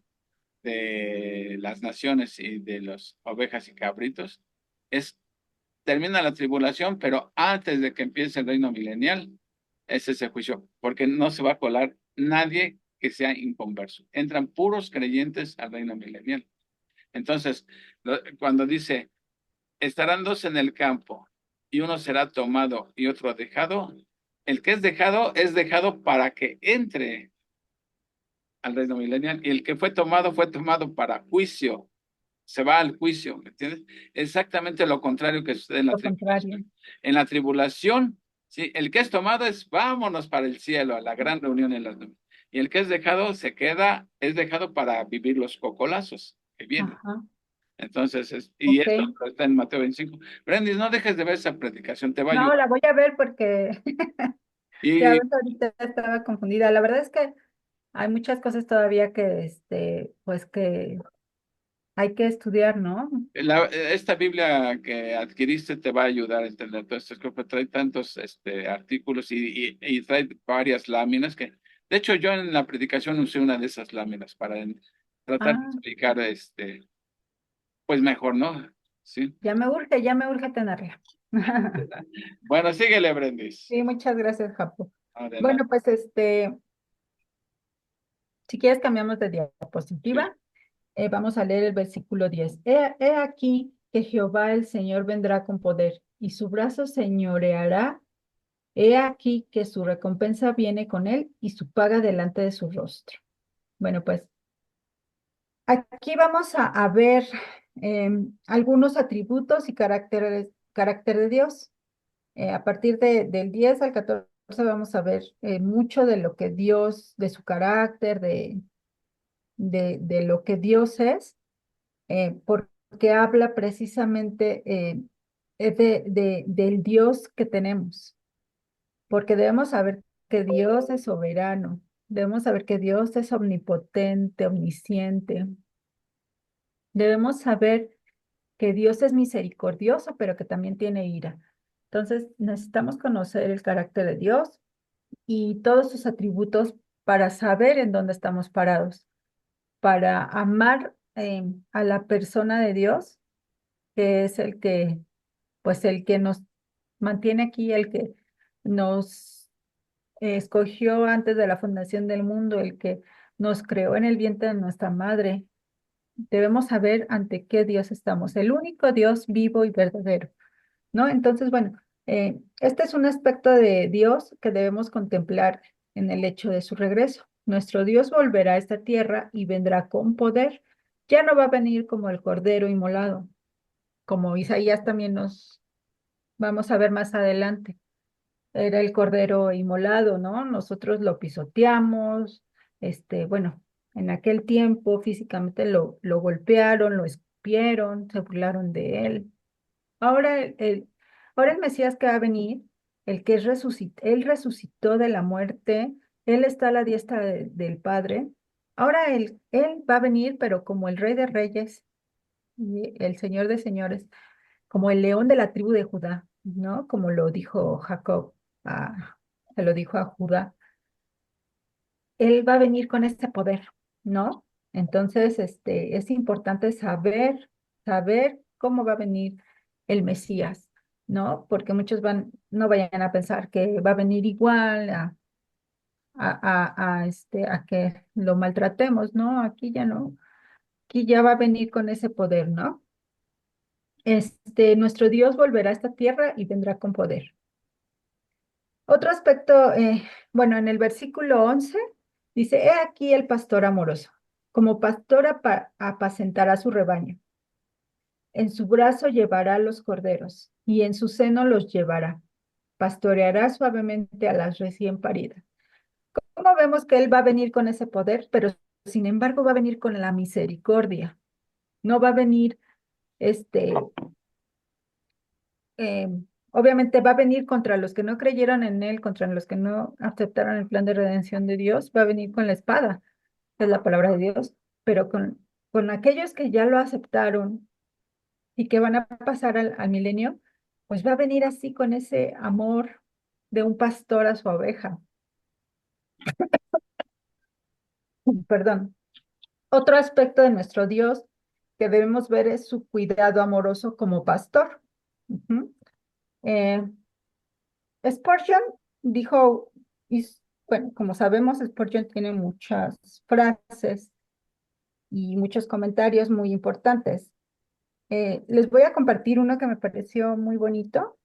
S1: de las naciones y de las ovejas y cabritos es, termina la tribulación, pero antes de que empiece el reino milenial, es ese juicio, porque no se va a colar nadie que sea inconverso. Entran puros creyentes al reino milenial. Entonces, cuando dice, estarán dos en el campo y uno será tomado y otro dejado, el que es dejado para que entre al reino milenial. Y el que fue tomado para juicio, se va al juicio, ¿me entiendes? Exactamente lo contrario que sucede en la
S2: Lo contrario.
S1: tribulación. En la tribulación, sí, el que es tomado es vámonos para el cielo, a la gran reunión en las nubes. Y el que es dejado se queda, es dejado para vivir los cocolazos que vienen.
S2: Ajá,
S1: Entonces, y
S2: ok.
S1: esto está en Mateo 25. Brandis, no dejes de ver esa predicación, te va a
S2: No,
S1: ayudar.
S2: la voy a ver porque ya
S1: Y
S2: ves, ahorita estaba confundida. La verdad es que hay muchas cosas todavía que, pues que hay que estudiar, ¿no?
S1: esta Biblia que adquiriste te va a ayudar a entender todo esto. Es que trae tantos artículos y trae varias láminas que, de hecho, yo en la predicación usé una de esas láminas para tratar de
S2: Ah,
S1: explicar, pues mejor, ¿no? Sí.
S2: ya me urge tenerla.
S1: Bueno, síguele, Brendis.
S2: Sí, muchas gracias, Japo. Bueno,
S1: Adelante.
S2: pues si quieres cambiamos de
S1: Sí.
S2: diapositiva. Vamos a leer el versículo 10. He aquí que Jehová el Señor vendrá con poder y su brazo señoreará. He aquí que su recompensa viene con él y su paga delante de su rostro. Bueno, pues aquí vamos a ver algunos atributos y carácter de Dios. A partir del 10 al 14 vamos a ver mucho de lo que Dios, de su carácter, de lo que Dios es, porque habla precisamente del Dios que tenemos, porque debemos saber que Dios es soberano, debemos saber que Dios es omnipotente, omnisciente, debemos saber que Dios es misericordioso, pero que también tiene ira. Entonces, necesitamos conocer el carácter de Dios y todos sus atributos para saber en dónde estamos parados, para amar a la persona de Dios, que es pues el que nos mantiene aquí, el que nos escogió antes de la fundación del mundo, el que nos creó en el vientre de nuestra madre. Debemos saber ante qué Dios estamos, el único Dios vivo y verdadero, ¿no? Entonces, bueno, este es un aspecto de Dios que debemos contemplar en el hecho de su regreso. Nuestro Dios volverá a esta tierra y vendrá con poder. Ya no va a venir como el cordero inmolado, como Isaías también nos vamos a ver más adelante. Era el cordero inmolado, ¿no? Nosotros lo pisoteamos, bueno, en aquel tiempo físicamente lo golpearon, lo escupieron, se burlaron de él. Ahora ahora el Mesías que va a venir, el que él resucitó de la muerte, él está a la diestra del Padre. Ahora él va a venir, pero como el Rey de Reyes y el Señor de Señores, como el león de la tribu de Judá, ¿no? Como lo dijo Jacob, se lo dijo a Judá. Él va a venir con este poder, ¿no? Entonces, es importante saber cómo va a venir el Mesías, ¿no? Porque muchos no vayan a pensar que va a venir igual a que lo maltratemos, ¿no? Aquí ya no, aquí ya va a venir con ese poder, ¿no? Nuestro Dios volverá a esta tierra y vendrá con poder. Otro aspecto, bueno, en el versículo 11 dice, he aquí el pastor amoroso, como pastor apacentará su rebaño. En su brazo llevará los corderos y en su seno los llevará. Pastoreará suavemente a las recién paridas. ¿Cómo vemos que él va a venir con ese poder? Pero sin embargo va a venir con la misericordia. No va a venir, este, eh, obviamente va a venir contra los que no creyeron en él, contra los que no aceptaron el plan de redención de Dios, va a venir con la espada, que es la palabra de Dios, pero con aquellos que ya lo aceptaron y que van a pasar al milenio, pues va a venir así con ese amor de un pastor a su oveja. Perdón. Otro aspecto de nuestro Dios que debemos ver es su cuidado amoroso como pastor. Ujú. Eh, Spurgeon dijo, bueno, como sabemos, Spurgeon tiene muchas frases y muchos comentarios muy importantes. Les voy a compartir uno que me pareció muy bonito.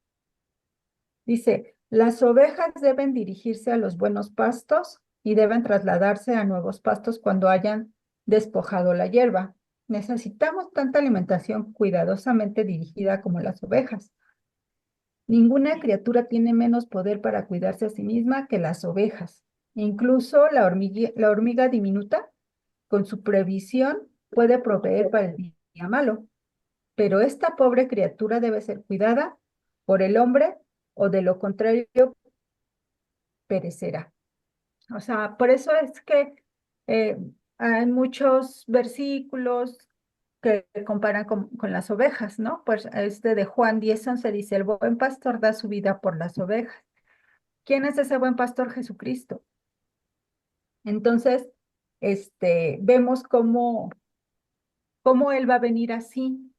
S2: Dice, las ovejas deben dirigirse a los buenos pastos y deben trasladarse a nuevos pastos cuando hayan despojado la hierba. Necesitamos tanta alimentación cuidadosamente dirigida como las ovejas. Ninguna criatura tiene menos poder para cuidarse a sí misma que las ovejas. Incluso la hormiga diminuta, con su previsión, puede proveer para el día malo. Pero esta pobre criatura debe ser cuidada por el hombre o de lo contrario perecerá. O sea, por eso es que eh, hay muchos versículos que comparan con las ovejas, ¿no? Pues este de Juan 10:11 dice, el buen pastor da su vida por las ovejas. ¿Quién es ese buen pastor? Jesucristo. Entonces, vemos cómo Él va a venir así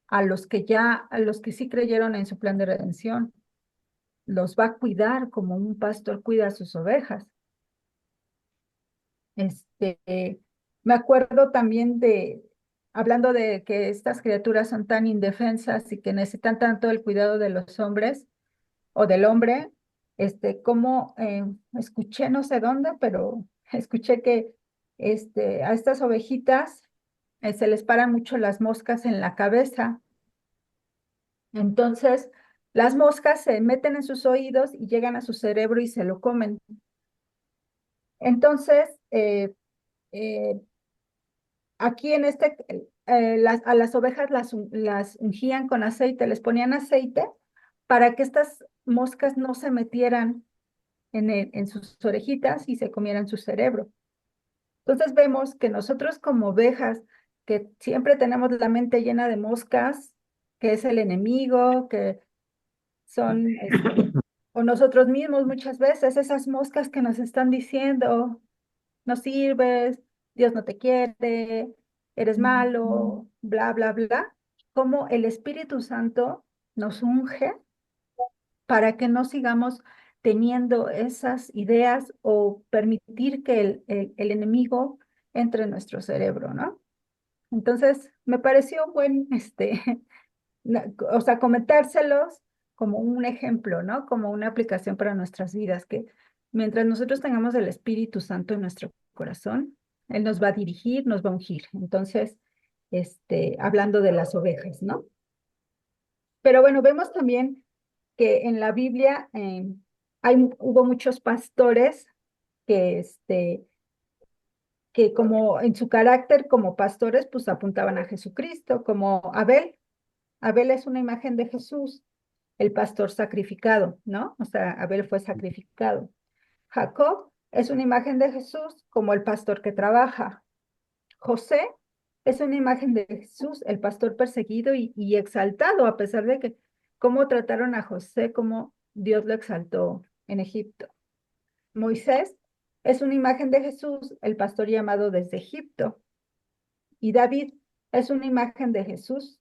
S2: a los que sí creyeron en su plan de redención. Los va a cuidar como un pastor cuida a sus ovejas. Me acuerdo también hablando de que estas criaturas son tan indefensas y que necesitan tanto el cuidado de los hombres o del hombre, como escuché no sé dónde, pero escuché que a estas ovejitas se les paran mucho las moscas en la cabeza. Entonces, las moscas se meten en sus oídos y llegan a su cerebro y se lo comen. Entonces, eh, aquí a las ovejas las ungían con aceite, les ponían aceite para que estas moscas no se metieran en sus orejitas y se comieran su cerebro. Entonces vemos que nosotros como ovejas, que siempre tenemos la mente llena de moscas, que es el enemigo, que son, o nosotros mismos muchas veces, esas moscas que nos están diciendo, no sirves, Dios no te quiere, eres malo, bla, bla, bla, como el Espíritu Santo nos unge para que no sigamos teniendo esas ideas o permitir que el enemigo entre en nuestro cerebro, ¿no? Entonces, me pareció o sea, comentárselos como un ejemplo, ¿no? Como una aplicación para nuestras vidas, que mientras nosotros tengamos el Espíritu Santo en nuestro corazón, Él nos va a dirigir, nos va a ungir. Entonces, hablando de las ovejas, ¿no? Pero bueno, vemos también que en la Biblia hubo muchos pastores que, que como en su carácter como pastores, pues apuntaban a Jesucristo, como Abel. Abel es una imagen de Jesús, el pastor sacrificado, ¿no? O sea, Abel fue sacrificado. Jacob es una imagen de Jesús como el pastor que trabaja. José es una imagen de Jesús, el pastor perseguido y exaltado, a pesar de que cómo trataron a José, cómo Dios lo exaltó en Egipto. Moisés es una imagen de Jesús, el pastor llamado desde Egipto. Y David es una imagen de Jesús,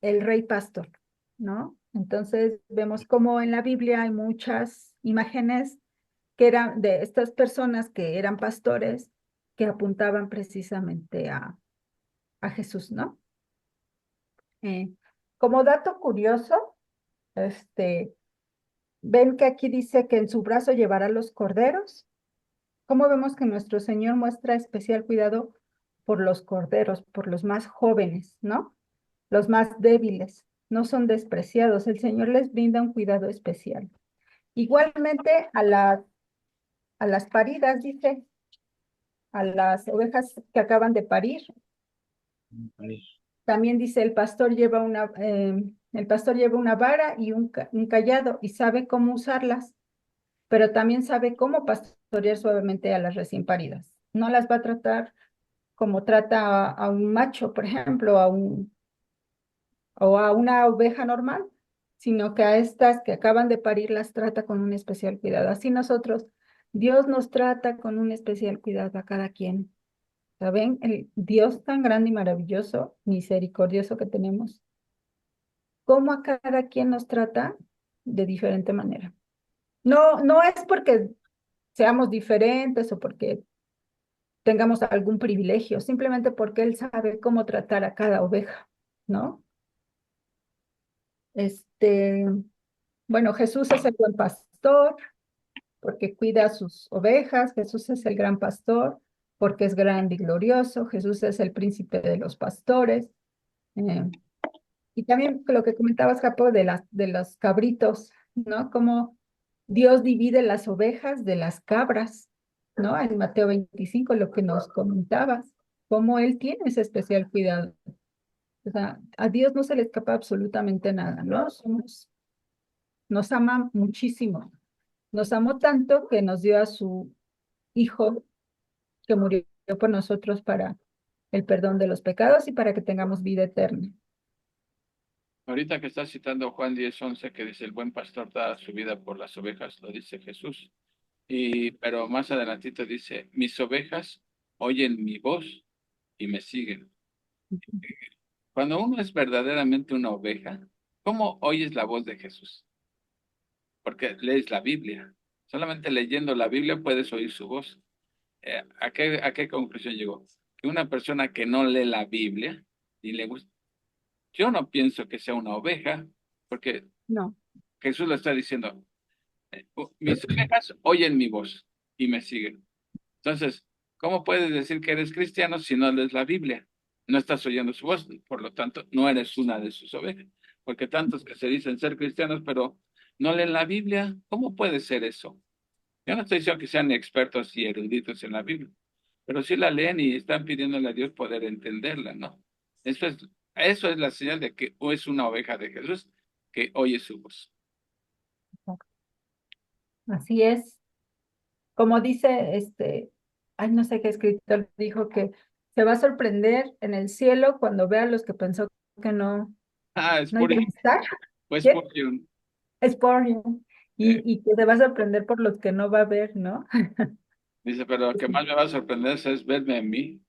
S2: el rey pastor, ¿no? Entonces vemos cómo en la Biblia hay muchas imágenes que eran de estas personas que eran pastores que apuntaban precisamente a Jesús, ¿no? Eh, como dato curioso, ven que aquí dice que en su brazo llevará los corderos. ¿Cómo vemos que nuestro Señor muestra especial cuidado por los corderos, por los más jóvenes, ¿no? Los más débiles, no son despreciados. El Señor les brinda un cuidado especial. Igualmente a las paridas, dice, a las ovejas que acaban de parir. También dice, el pastor lleva una vara y un cayado y sabe cómo usarlas, pero también sabe cómo pastorear suavemente a las recién paridas. No las va a tratar como trata a un macho, por ejemplo, o a una oveja normal, sino que a estas que acaban de parir las trata con un especial cuidado. Así nosotros, Dios nos trata con un especial cuidado a cada quien. ¿Saben? El Dios tan grande y maravilloso, misericordioso que tenemos, cómo a cada quien nos trata de diferente manera. No, no es porque seamos diferentes o porque tengamos algún privilegio, simplemente porque Él sabe cómo tratar a cada oveja, ¿no? Este, bueno, Jesús es el buen pastor, porque cuida a sus ovejas, Jesús es el gran pastor, porque es grande y glorioso, Jesús es el príncipe de los pastores. eh, y también lo que comentabas, Japo, de los cabritos, ¿no? Como Dios divide las ovejas de las cabras, ¿no? En Mateo 25, lo que nos comentabas, cómo Él tiene ese especial cuidado. O sea, a Dios no se le escapa absolutamente nada, ¿no? Nos ama muchísimo. Nos amó tanto que nos dio a su Hijo que murió por nosotros para el perdón de los pecados y para que tengamos vida eterna.
S1: Ahorita que estás citando Juan 10:11, que dice, el buen pastor da su vida por las ovejas, lo dice Jesús. Pero más adelantito dice, mis ovejas oyen mi voz y me siguen. Cuando uno es verdaderamente una oveja, ¿cómo oyes la voz de Jesús? Porque lees la Biblia. Solamente leyendo la Biblia puedes oír su voz. ¿A qué conclusión llegó? Que una persona que no lee la Biblia y le gusta, yo no pienso que sea una oveja, porque
S2: No,
S1: Jesús lo está diciendo, mis ovejas oyen mi voz y me siguen. Entonces, ¿cómo puedes decir que eres cristiano si no lees la Biblia? No estás oyendo su voz, por lo tanto, no eres una de sus ovejas. Porque tantos que se dicen ser cristianos, pero no leen la Biblia, ¿cómo puede ser eso? Yo no estoy diciendo que sean expertos y eruditos en la Biblia, pero sí la leen y están pidiéndole a Dios poder entenderla, ¿no? Eso es la señal de que o es una oveja de Jesús que oye su voz.
S2: así es. Como dice ay, no sé qué escritor dijo que se va a sorprender en el cielo cuando vea a los que pensó que
S1: Ah, es
S2: no iban a
S1: Spurgeon,
S2: estar.
S1: pues
S2: ¿Quién?
S1: Spurgeon.
S2: Spurgeon.
S1: eh,
S2: Y que se va a sorprender por los que no va a ver, ¿no?
S1: Dice, pero lo que más me va a sorprender es verme a mí.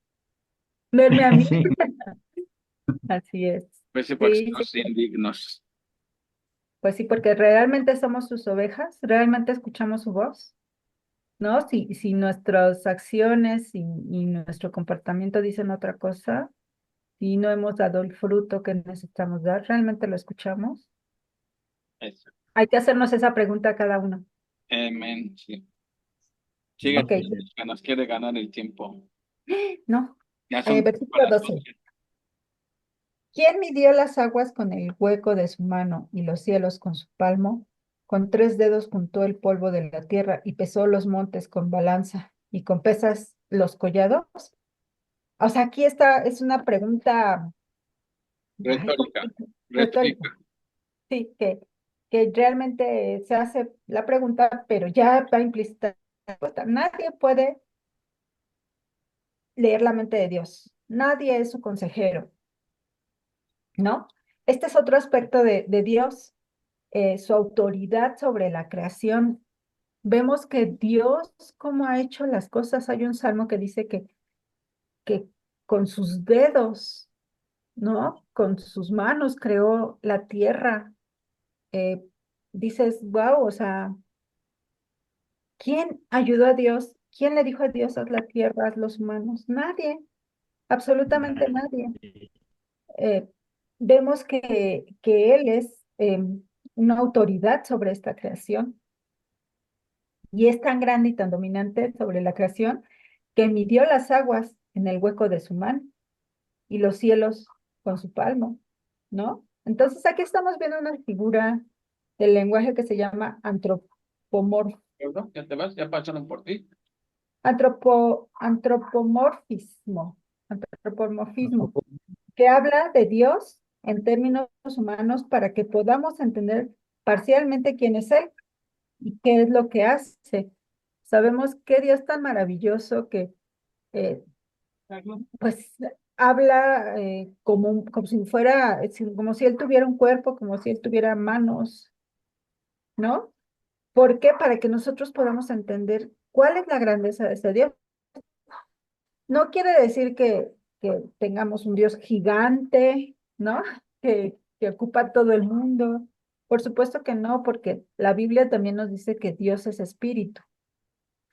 S2: Verme a mí.
S3: Sí,
S2: Así es.
S1: Pues sí, porque
S2: Sí, sí,
S1: somos indignos.
S2: pues sí, porque realmente somos sus ovejas, realmente escuchamos su voz, ¿no? Si nuestras acciones y nuestro comportamiento dicen otra cosa, si no hemos dado el fruto que necesitamos dar, ¿realmente lo escuchamos?
S1: Eso.
S2: Hay que hacernos esa pregunta a cada uno.
S1: Amén, sí. Sigue,
S2: Ok,
S1: que nos quiere ganar el tiempo.
S2: no.
S1: Ya son como
S2: Versículo
S1: las
S2: 12.
S1: 12.
S2: ¿Quién midió las aguas con el hueco de su mano y los cielos con su palmo? Con 3 dedos juntó el polvo de la tierra y pesó los montes con balanza y con pesas los collados. O sea, aquí está, es una pregunta, ay,
S1: Retórica,
S2: retórica,
S1: retórica.
S2: sí, que realmente se hace la pregunta, pero ya va implícita la respuesta. Nadie puede leer la mente de Dios. Nadie es su consejero, ¿no? Este es otro aspecto de Dios, su autoridad sobre la creación. Vemos que Dios, cómo ha hecho las cosas, hay un salmo que dice que con sus dedos, ¿no? Con sus manos creó la tierra. Eh, Dices, wow, o sea, ¿quién ayudó a Dios? ¿Quién le dijo a Dios, haz la tierra, haz los humanos? Nadie, absolutamente nadie. Eh, Vemos que Él es una autoridad sobre esta creación y es tan grande y tan dominante sobre la creación que midió las aguas en el hueco de su mano y los cielos con su palmo, ¿no? Entonces aquí estamos viendo una figura del lenguaje que se llama
S1: ¿Perdón? ¿Ya te vas? ¿Ya pasaron por ti?
S2: antropomorfismo, antropomorfismo, que habla de Dios en términos humanos para que podamos entender parcialmente quién es Él y qué es lo que hace. Sabemos qué Dios tan maravilloso que eh, pues habla como si fuera, como si Él tuviera un cuerpo, como si Él tuviera manos, ¿no? ¿Por qué? Para que nosotros podamos entender cuál es la grandeza de ese Dios. No quiere decir que tengamos un Dios gigante, ¿no? Que ocupa todo el mundo. Por supuesto que no, porque la Biblia también nos dice que Dios es espíritu.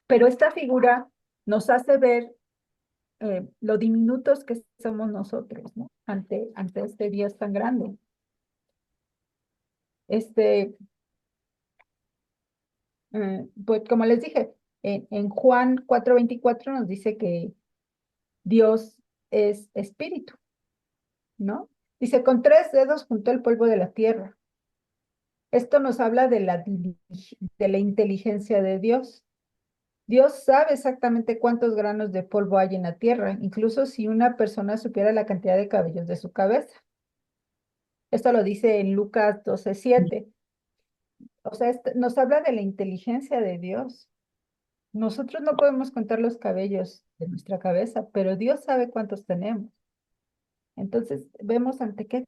S2: Pero esta figura nos hace ver lo diminutos que somos nosotros, ¿no? Ante este Dios tan grande. Este, pues como les dije, en Juan 4:24 nos dice que Dios es espíritu, ¿no? Dice, con 3 dedos juntó el polvo de la tierra. Esto nos habla de de la inteligencia de Dios. Dios sabe exactamente cuántos granos de polvo hay en la tierra, incluso si una persona supiera la cantidad de cabellos de su cabeza. Esto lo dice en Lucas 12:7. O sea, nos habla de la inteligencia de Dios. Nosotros no podemos contar los cabellos de nuestra cabeza, pero Dios sabe cuántos tenemos. Entonces, vemos ante qué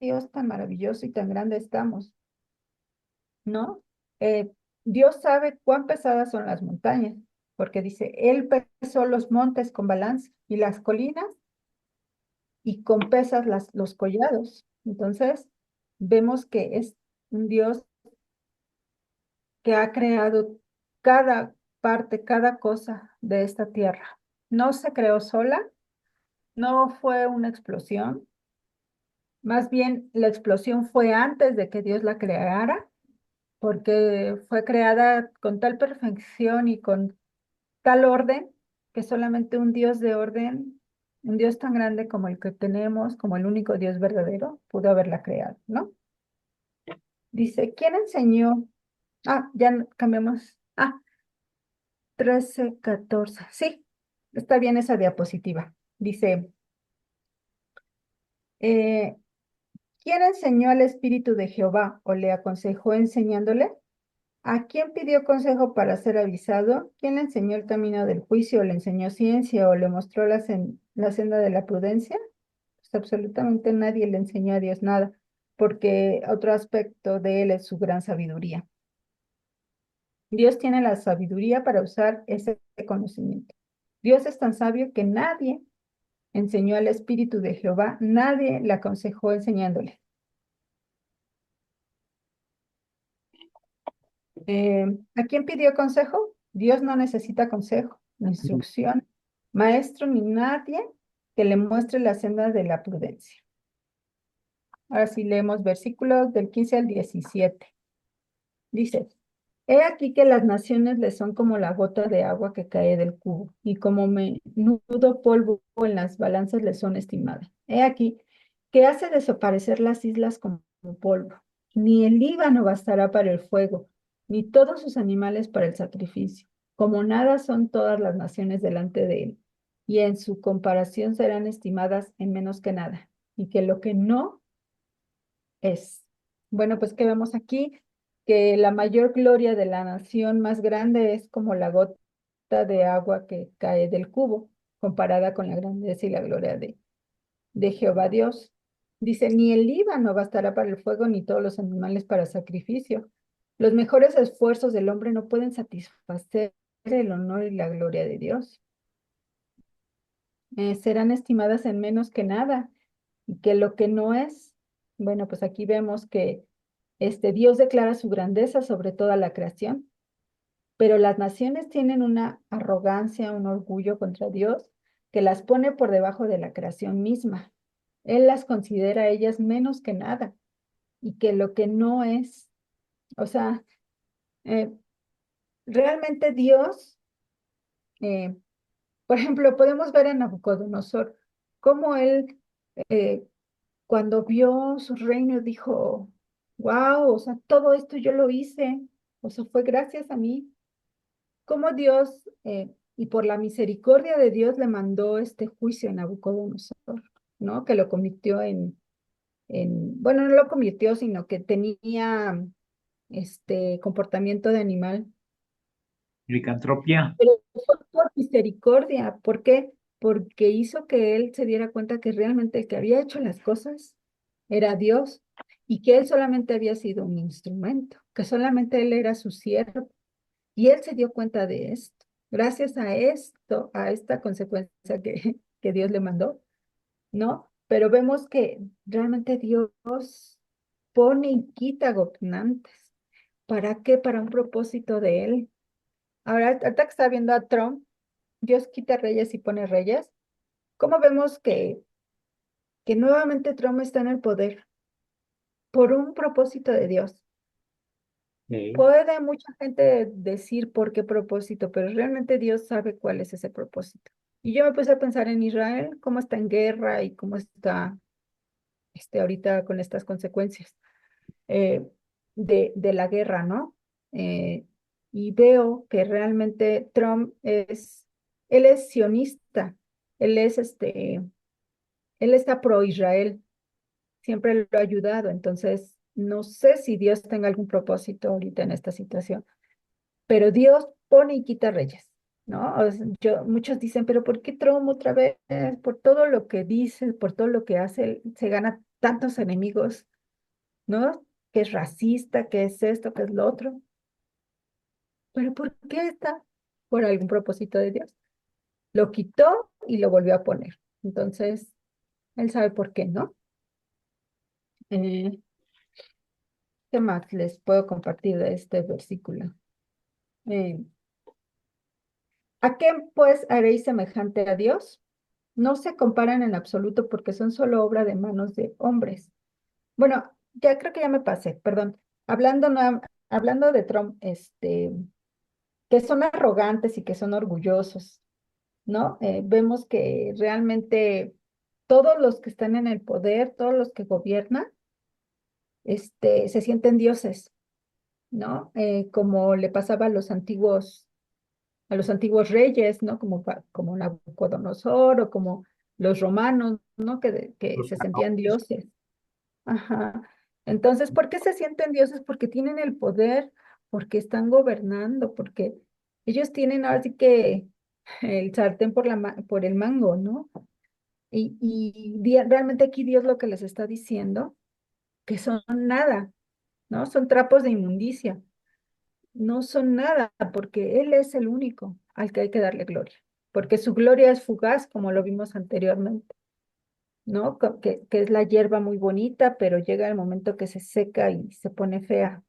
S2: Dios tan maravilloso y tan grande estamos, ¿no? Eh, Dios sabe cuán pesadas son las montañas, porque dice, Él pesó los montes con balanza y las colinas y con pesas los collados. Entonces, vemos que es un Dios que ha creado cada parte, cada cosa de esta tierra. No se creó sola, no fue una explosión, más bien la explosión fue antes de que Dios la creara, porque fue creada con tal perfección y con tal orden que solamente un Dios de orden, un Dios tan grande como el que tenemos, como el único Dios verdadero, pudo haberla creado, ¿no? Dice, ¿quién enseñó? Ya cambiamos. 13:14. Sí, está bien esa diapositiva. Dice, eh, ¿quién enseñó al Espíritu de Jehová o le aconsejó enseñándole? ¿A quién pidió consejo para ser avisado? ¿Quién le enseñó el camino del juicio o le enseñó ciencia o le mostró la senda de la prudencia? Pues absolutamente nadie le enseñó a Dios nada, porque otro aspecto de él es su gran sabiduría. Dios tiene la sabiduría para usar ese conocimiento. Dios es tan sabio que nadie enseñó al Espíritu de Jehová, nadie le aconsejó enseñándole. ¿A quién pidió consejo? Dios no necesita consejo, ni instrucción, maestro, ni nadie que le muestre la senda de la prudencia. Ahora sí leemos versículos del 15 al 17. Dice, he aquí que las naciones le son como la gota de agua que cae del cubo, y como menudo polvo en las balanzas le son estimadas. He aquí que hace desaparecer las islas como polvo. Ni el Líbano bastará para el fuego, ni todos sus animales para el sacrificio. Como nada son todas las naciones delante de él, y en su comparación serán estimadas en menos que nada, y que lo que no es. Bueno, pues que vemos aquí que la mayor gloria de la nación más grande es como la gota de agua que cae del cubo, comparada con la grandeza y la gloria de Jehová Dios. Dice, ni el Líbano bastará para el fuego, ni todos los animales para sacrificio. Los mejores esfuerzos del hombre no pueden satisfacer el honor y la gloria de Dios. Serán estimadas en menos que nada, y que lo que no es, bueno, pues aquí vemos que Dios declara su grandeza sobre toda la creación, pero las naciones tienen una arrogancia, un orgullo contra Dios que las pone por debajo de la creación misma. Él las considera a ellas menos que nada y que lo que no es, o sea, eh, realmente Dios, eh, por ejemplo, podemos ver en Nabucodonosor cómo él eh, cuando vio su reino dijo, wow, o sea, todo esto yo lo hice, o sea, fue gracias a mí. Cómo Dios, y por la misericordia de Dios, le mandó este juicio a Nabucodonosor, ¿no? Que lo convirtió bueno, no lo convirtió, sino que tenía este comportamiento de animal.
S3: Licantropía.
S2: Pero fue por misericordia. ¿Por qué? Porque hizo que él se diera cuenta que realmente el que había hecho las cosas era Dios y que él solamente había sido un instrumento, que solamente él era su siervo. Y él se dio cuenta de esto. Gracias a esto, a esta consecuencia que Dios le mandó, ¿no? Pero vemos que realmente Dios pone y quita gobernantes. ¿Para qué? Para un propósito de él. Ahorita que está viendo a Trump, Dios quita reyes y pone reyes. ¿Cómo vemos que nuevamente Trump está en el poder por un propósito de Dios? Puede mucha gente decir por qué propósito, pero realmente Dios sabe cuál es ese propósito. Y yo me puse a pensar en Israel, cómo está en guerra y cómo está ahorita con estas consecuencias eh, de la guerra, ¿no? Eh, y veo que realmente Trump él es sionista, él es él está pro Israel, siempre lo ha ayudado, entonces no sé si Dios tenga algún propósito ahorita en esta situación, pero Dios pone y quita reyes, ¿no? O sea, muchos dicen, pero ¿por qué Trump otra vez? Por todo lo que dice, por todo lo que hace, él se gana tantos enemigos, ¿no? Que es racista, que es esto, que es lo otro. Pero ¿por qué está? Por algún propósito de Dios. Lo quitó y lo volvió a poner. Entonces, él sabe por qué, ¿no? Eh, ¿Qué más les puedo compartir de este versículo? Eh, ¿A qué pues haréis semejante a Dios? No se comparan en absoluto porque son solo obra de manos de hombres. Bueno, ya creo que ya me pasé, perdón. Hablando, hablando de Trump, que son arrogantes y que son orgullosos, ¿no? Vemos que realmente todos los que están en el poder, todos los que gobiernan, se sienten dioses, ¿no? Como le pasaba a los antiguos reyes, ¿no? Como Nabucodonosor o como los romanos, ¿no? Que
S3: Los
S2: se sentían
S3: faraones.
S2: dioses. Ajá. Entonces, ¿por qué se sienten dioses? Porque tienen el poder, porque están gobernando, porque ellos tienen ahora sí que el sartén por el mango, ¿no? Realmente aquí Dios lo que les está diciendo, que son nada, ¿no? Son trapos de inmundicia, no son nada, porque Él es el único al que hay que darle gloria, porque su gloria es fugaz, como lo vimos anteriormente. ¿No? Que es la hierba muy bonita, pero llega el momento que se seca y se pone fea.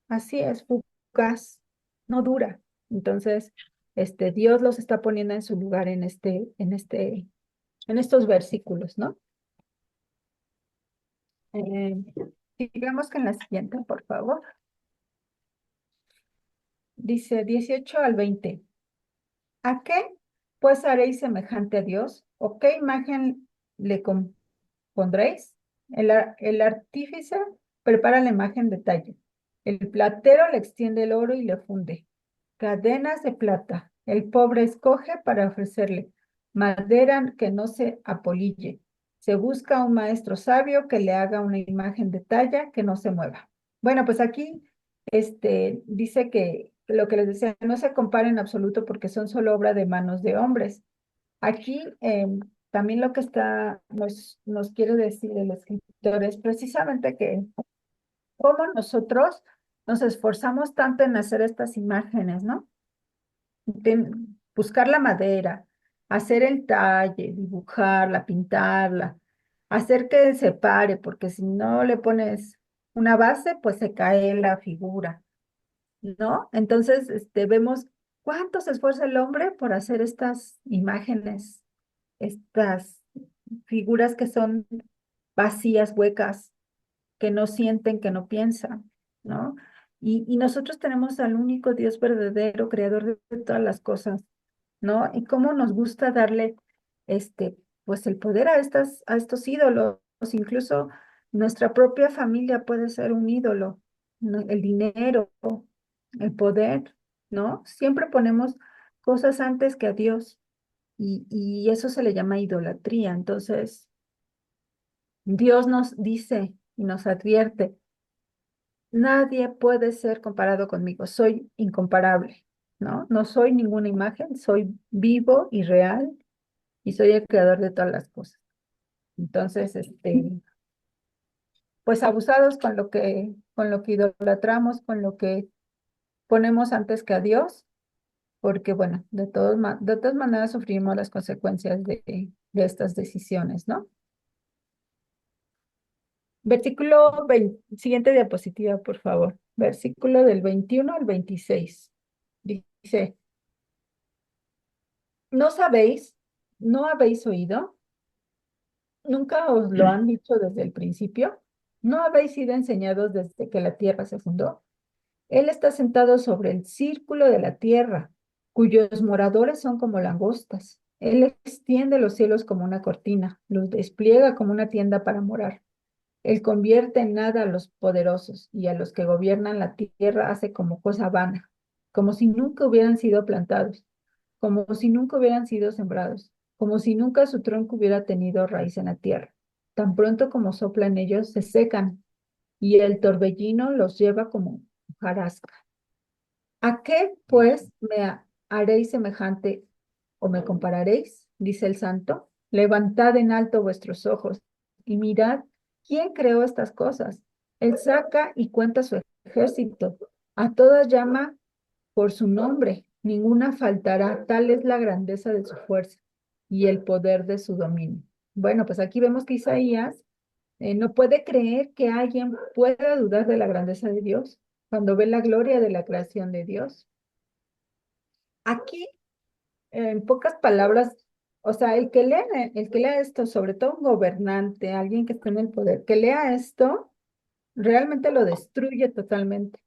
S2: Así es, fugaz, no dura. Entonces, Dios los está poniendo en su lugar en estos versículos, ¿no? Eh, Digamos que en la siguiente, por favor. Dice 18 al 20. ¿A qué pues haréis semejante a Dios? ¿O qué imagen le pondréis? El artífice prepara la imagen de tallo. El platero le extiende el oro y le funde. Cadenas de plata. El pobre escoge para ofrecerle. Madera que no se apolille. Se busca un maestro sabio que le haga una imagen de talla que no se mueva. Bueno, pues aquí dice que lo que les decía, no se compara en absoluto porque son solo obra de manos de hombres. Aquí también lo que nos quiere decir el escritor es precisamente que como nosotros nos esforzamos tanto en hacer estas imágenes, ¿no? Buscar la madera, hacer el talle, dibujarla, pintarla, hacer que se pare, porque si no le pones una base, pues se cae la figura, ¿no? Entonces, vemos cuánto se esfuerza el hombre por hacer estas imágenes, estas figuras que son vacías, huecas, que no sienten, que no piensan, ¿no? Y nosotros tenemos al único Dios verdadero, creador de todas las cosas, ¿no? Y cómo nos gusta darle, pues el poder a estos ídolos, incluso nuestra propia familia puede ser un ídolo, ¿no? El dinero, el poder, ¿no? Siempre ponemos cosas antes que a Dios y eso se le llama idolatría. Entonces, Dios nos dice y nos advierte, nadie puede ser comparado conmigo, soy incomparable, ¿no? No soy ninguna imagen, soy vivo y real y soy el creador de todas las cosas. Entonces, pues abusados con lo que idolatramos, con lo que ponemos antes que a Dios, porque bueno, de todas maneras sufrimos las consecuencias de estas decisiones, ¿no? Versículo 20, siguiente diapositiva, por favor. Versículo del 21 al 26. Dice, ¿no sabéis? ¿No habéis oído? ¿Nunca os lo han dicho desde el principio? ¿No habéis sido enseñados desde que la tierra se fundó? Él está sentado sobre el círculo de la tierra, cuyos moradores son como langostas. Él extiende los cielos como una cortina, los despliega como una tienda para morar. Él convierte en nada a los poderosos y a los que gobiernan la tierra hace como cosa vana, como si nunca hubieran sido plantados, como si nunca hubieran sido sembrados, como si nunca su tronco hubiera tenido raíz en la tierra. Tan pronto como soplan ellos, se secan y el torbellino los lleva como hojarasca. ¿A qué, pues, haréis semejante o me compararéis? Dice el santo. Levantad en alto vuestros ojos y mirad quién creó estas cosas. Él saca y cuenta su ejército. A todas llama por su nombre. Ninguna faltará. Tal es la grandeza de su fuerza y el poder de su dominio. Bueno, pues aquí vemos que Isaías no puede creer que alguien pueda dudar de la grandeza de Dios cuando ve la gloria de la creación de Dios. Aquí, en pocas palabras, o sea, el que lea esto, sobre todo un gobernante, alguien que esté en el poder, que lea esto, realmente lo destruye totalmente.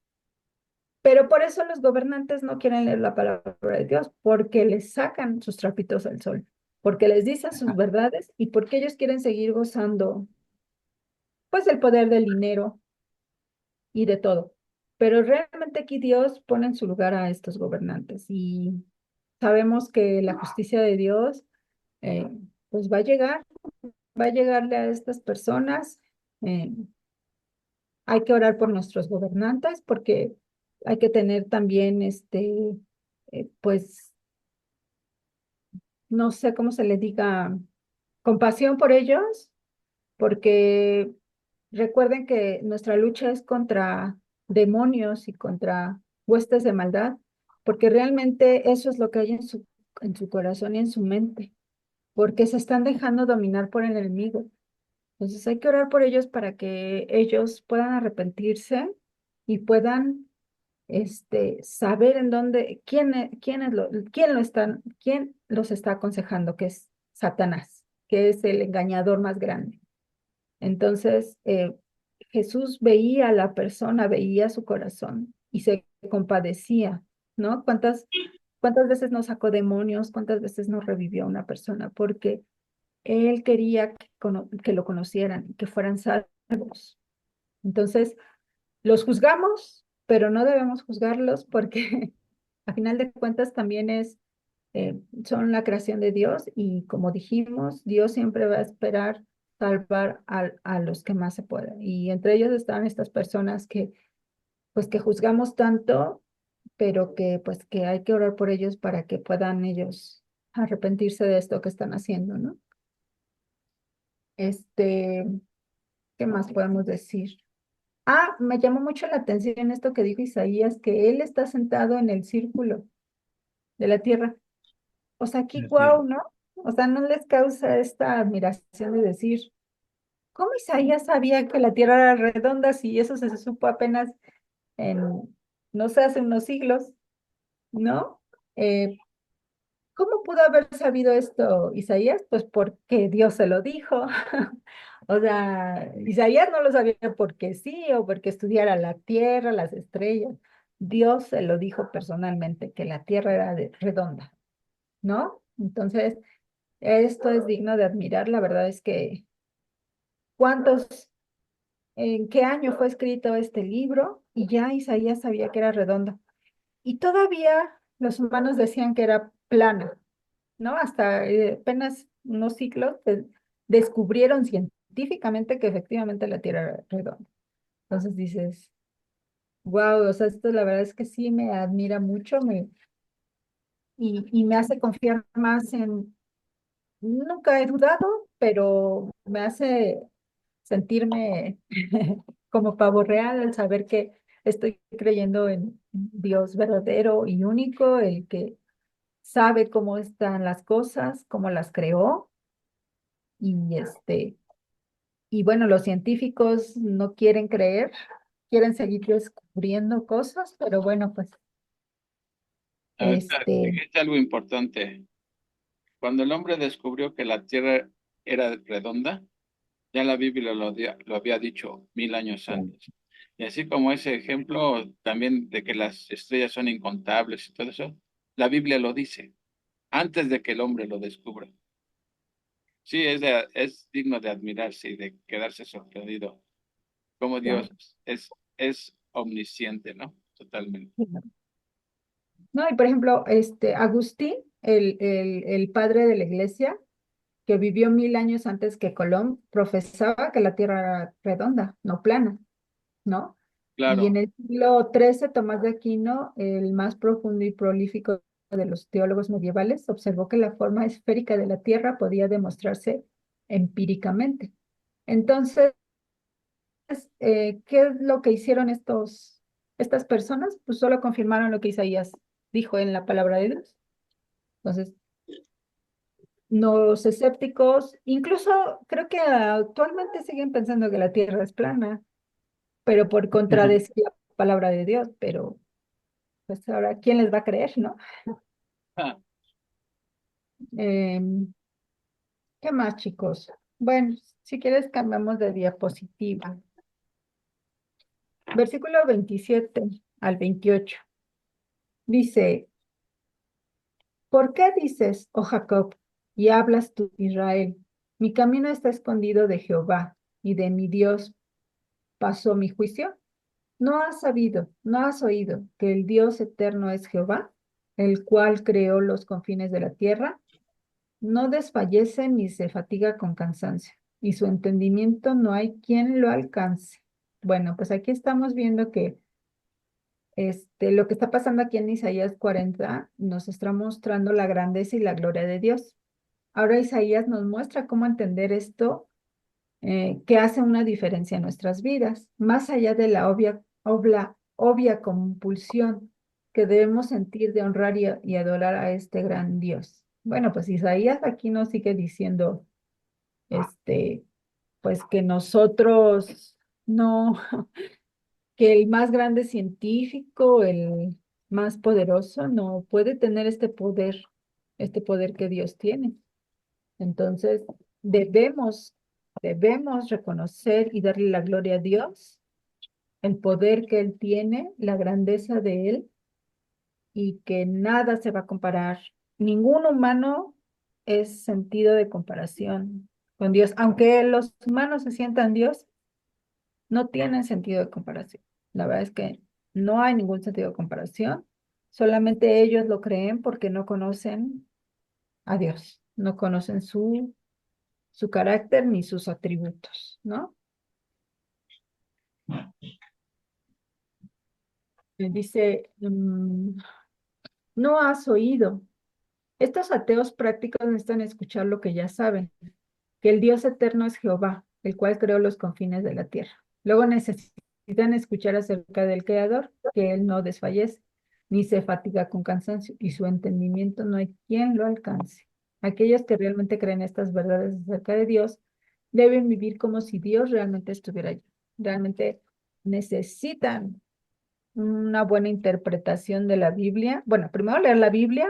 S2: Pero por eso los gobernantes no quieren leer la palabra de Dios, porque les sacan sus trapitos al sol, porque les dicen sus verdades y porque ellos quieren seguir gozando, pues, el poder del dinero y de todo. Pero realmente aquí Dios pone en su lugar a estos gobernantes y sabemos que la justicia de Dios eh, pues va a llegarle a estas personas. eh, Hay que orar por nuestros gobernantes porque hay que tener también pues, no sé cómo se le diga, compasión por ellos, porque recuerden que nuestra lucha es contra demonios y contra huestes de maldad, porque realmente eso es lo que hay en su corazón y en su mente, porque se están dejando dominar por el enemigo. Entonces hay que orar por ellos para que ellos puedan arrepentirse y puedan saber en dónde, quién los está aconsejando, que es Satanás, que es el engañador más grande. Entonces, Jesús veía a la persona, veía su corazón y se compadecía, ¿no? ¿Cuántas veces nos sacó demonios? ¿Cuántas veces nos revivió a una persona? Porque él quería que lo conocieran, que fueran salvos. Entonces, los juzgamos, pero no debemos juzgarlos porque a final de cuentas también son la creación de Dios y como dijimos, Dios siempre va a esperar salvar a los que más se puedan. Y entre ellos están estas personas pues que juzgamos tanto, pero que pues que hay que orar por ellos para que puedan ellos arrepentirse de esto que están haciendo, ¿no? Este, ¿Qué más podemos decir? Ah, me llamó mucho la atención esto que dijo Isaías, que él está sentado en el círculo de la tierra. O sea, aquí,
S3: Así es.
S2: guau, ¿no? O sea, no les causa esta admiración de decir, ¿cómo Isaías sabía que la tierra era redonda si eso se supo apenas en, no sé, hace unos siglos, ¿no? ¿Cómo pudo haber sabido esto Isaías? Pues porque Dios se lo dijo. O sea, Isaías no lo sabía porque sí o porque estudiara la tierra, las estrellas. Dios se lo dijo personalmente, que la tierra era redonda, ¿no? Entonces, esto es digno de admirar. La verdad es que, ¿cuántos, en qué año fue escrito este libro? Y ya Isaías sabía que era redonda. Y todavía los humanos decían que era plana. ¿No? Hasta apenas unos siglos descubrieron científicamente que efectivamente la Tierra era redonda. Entonces dices, wow, o sea, esto la verdad es que sí me admira mucho y me hace confiar más nunca he dudado, pero me hace sentirme como pavo real al saber que estoy creyendo en Dios verdadero y único, el que sabe cómo están las cosas, cómo las creó. Y y bueno, los científicos no quieren creer, quieren seguir descubriendo cosas, pero bueno, pues,
S1: Ahorita
S2: este,
S1: dijiste algo importante. Cuando el hombre descubrió que la Tierra era redonda, ya la Biblia lo había dicho 1000 años antes. Y así como ese ejemplo también de que las estrellas son incontables y todo eso, la Biblia lo dice, antes de que el hombre lo descubra. Sí, es digno de admirarse y de quedarse sorprendido, como Dios
S2: Claro.
S1: es omnisciente, ¿no? Totalmente.
S2: No, y por ejemplo, Agustín, el padre de la iglesia, que vivió 1000 años antes que Colón, profesaba que la Tierra era redonda, no plana, ¿no? Y en
S1: Claro.
S2: el siglo XIII, Tomás de Aquino, el más profundo y prolífico de los teólogos medievales, observó que la forma esférica de la Tierra podía demostrarse empíricamente. Entonces, ¿qué es lo que hicieron estas personas? Pues solo confirmaron lo que Isaías dijo en la palabra de Dios. Entonces, los escépticos, incluso creo que actualmente siguen pensando que la Tierra es plana, pero por contradecir la palabra de Dios, pero pues ahora, ¿quién les va a creer, no?
S1: Ah,
S2: Em, ¿Qué más, chicos? Bueno, si quieres cambiamos de diapositiva. Versículo 27 al 28. Dice, ¿por qué dices, oh Jacob, y hablas tú, Israel? Mi camino está escondido de Jehová, y de mi Dios pasó mi juicio. ¿No has sabido, no has oído que el Dios eterno es Jehová, el cual creó los confines de la tierra? No desfallece ni se fatiga con cansancio, y su entendimiento no hay quien lo alcance. Bueno, pues aquí estamos viendo que lo que está pasando aquí en Isaías 40 nos está mostrando la grandeza y la gloria de Dios. Ahora Isaías nos muestra cómo entender esto, que hace una diferencia en nuestras vidas, más allá de la obvia compulsión que debemos sentir de honrar y adorar a este gran Dios. Bueno, pues Isaías aquí nos sigue diciendo, este, pues que nosotros no, que el más grande científico, el más poderoso, no puede tener este poder que Dios tiene. Entonces, debemos, debemos reconocer y darle la gloria a Dios, el poder que Él tiene, la grandeza de Él, y que nada se va a comparar. Ningún humano es sentido de comparación con Dios. Aunque los humanos se sientan Dios, no tienen sentido de comparación. La verdad es que no hay ningún sentido de comparación. Solamente ellos lo creen porque no conocen a Dios, no conocen su carácter ni sus atributos, ¿no? Dice, no has oído. Estos ateos prácticos necesitan escuchar lo que ya saben, que el Dios eterno es Jehová, el cual creó los confines de la tierra. Luego necesitan escuchar acerca del Creador, que Él no desfallece, ni se fatiga con cansancio, y su entendimiento no hay quien lo alcance. Aquellos que realmente creen estas verdades acerca de Dios deben vivir como si Dios realmente estuviera allí. Realmente necesitan una buena interpretación de la Biblia. Bueno, primero leer la Biblia,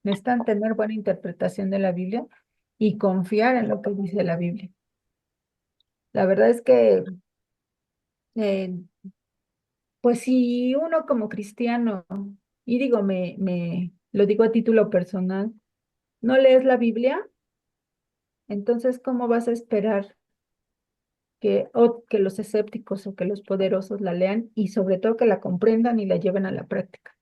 S2: necesitan tener buena interpretación de la Biblia y confiar en lo que dice la Biblia. La verdad es que, eh, pues si uno como cristiano, y digo, lo digo a título personal, no lees la Biblia, entonces, ¿cómo vas a esperar que los escépticos o que los poderosos la lean y sobre todo que la comprendan y la lleven a la práctica?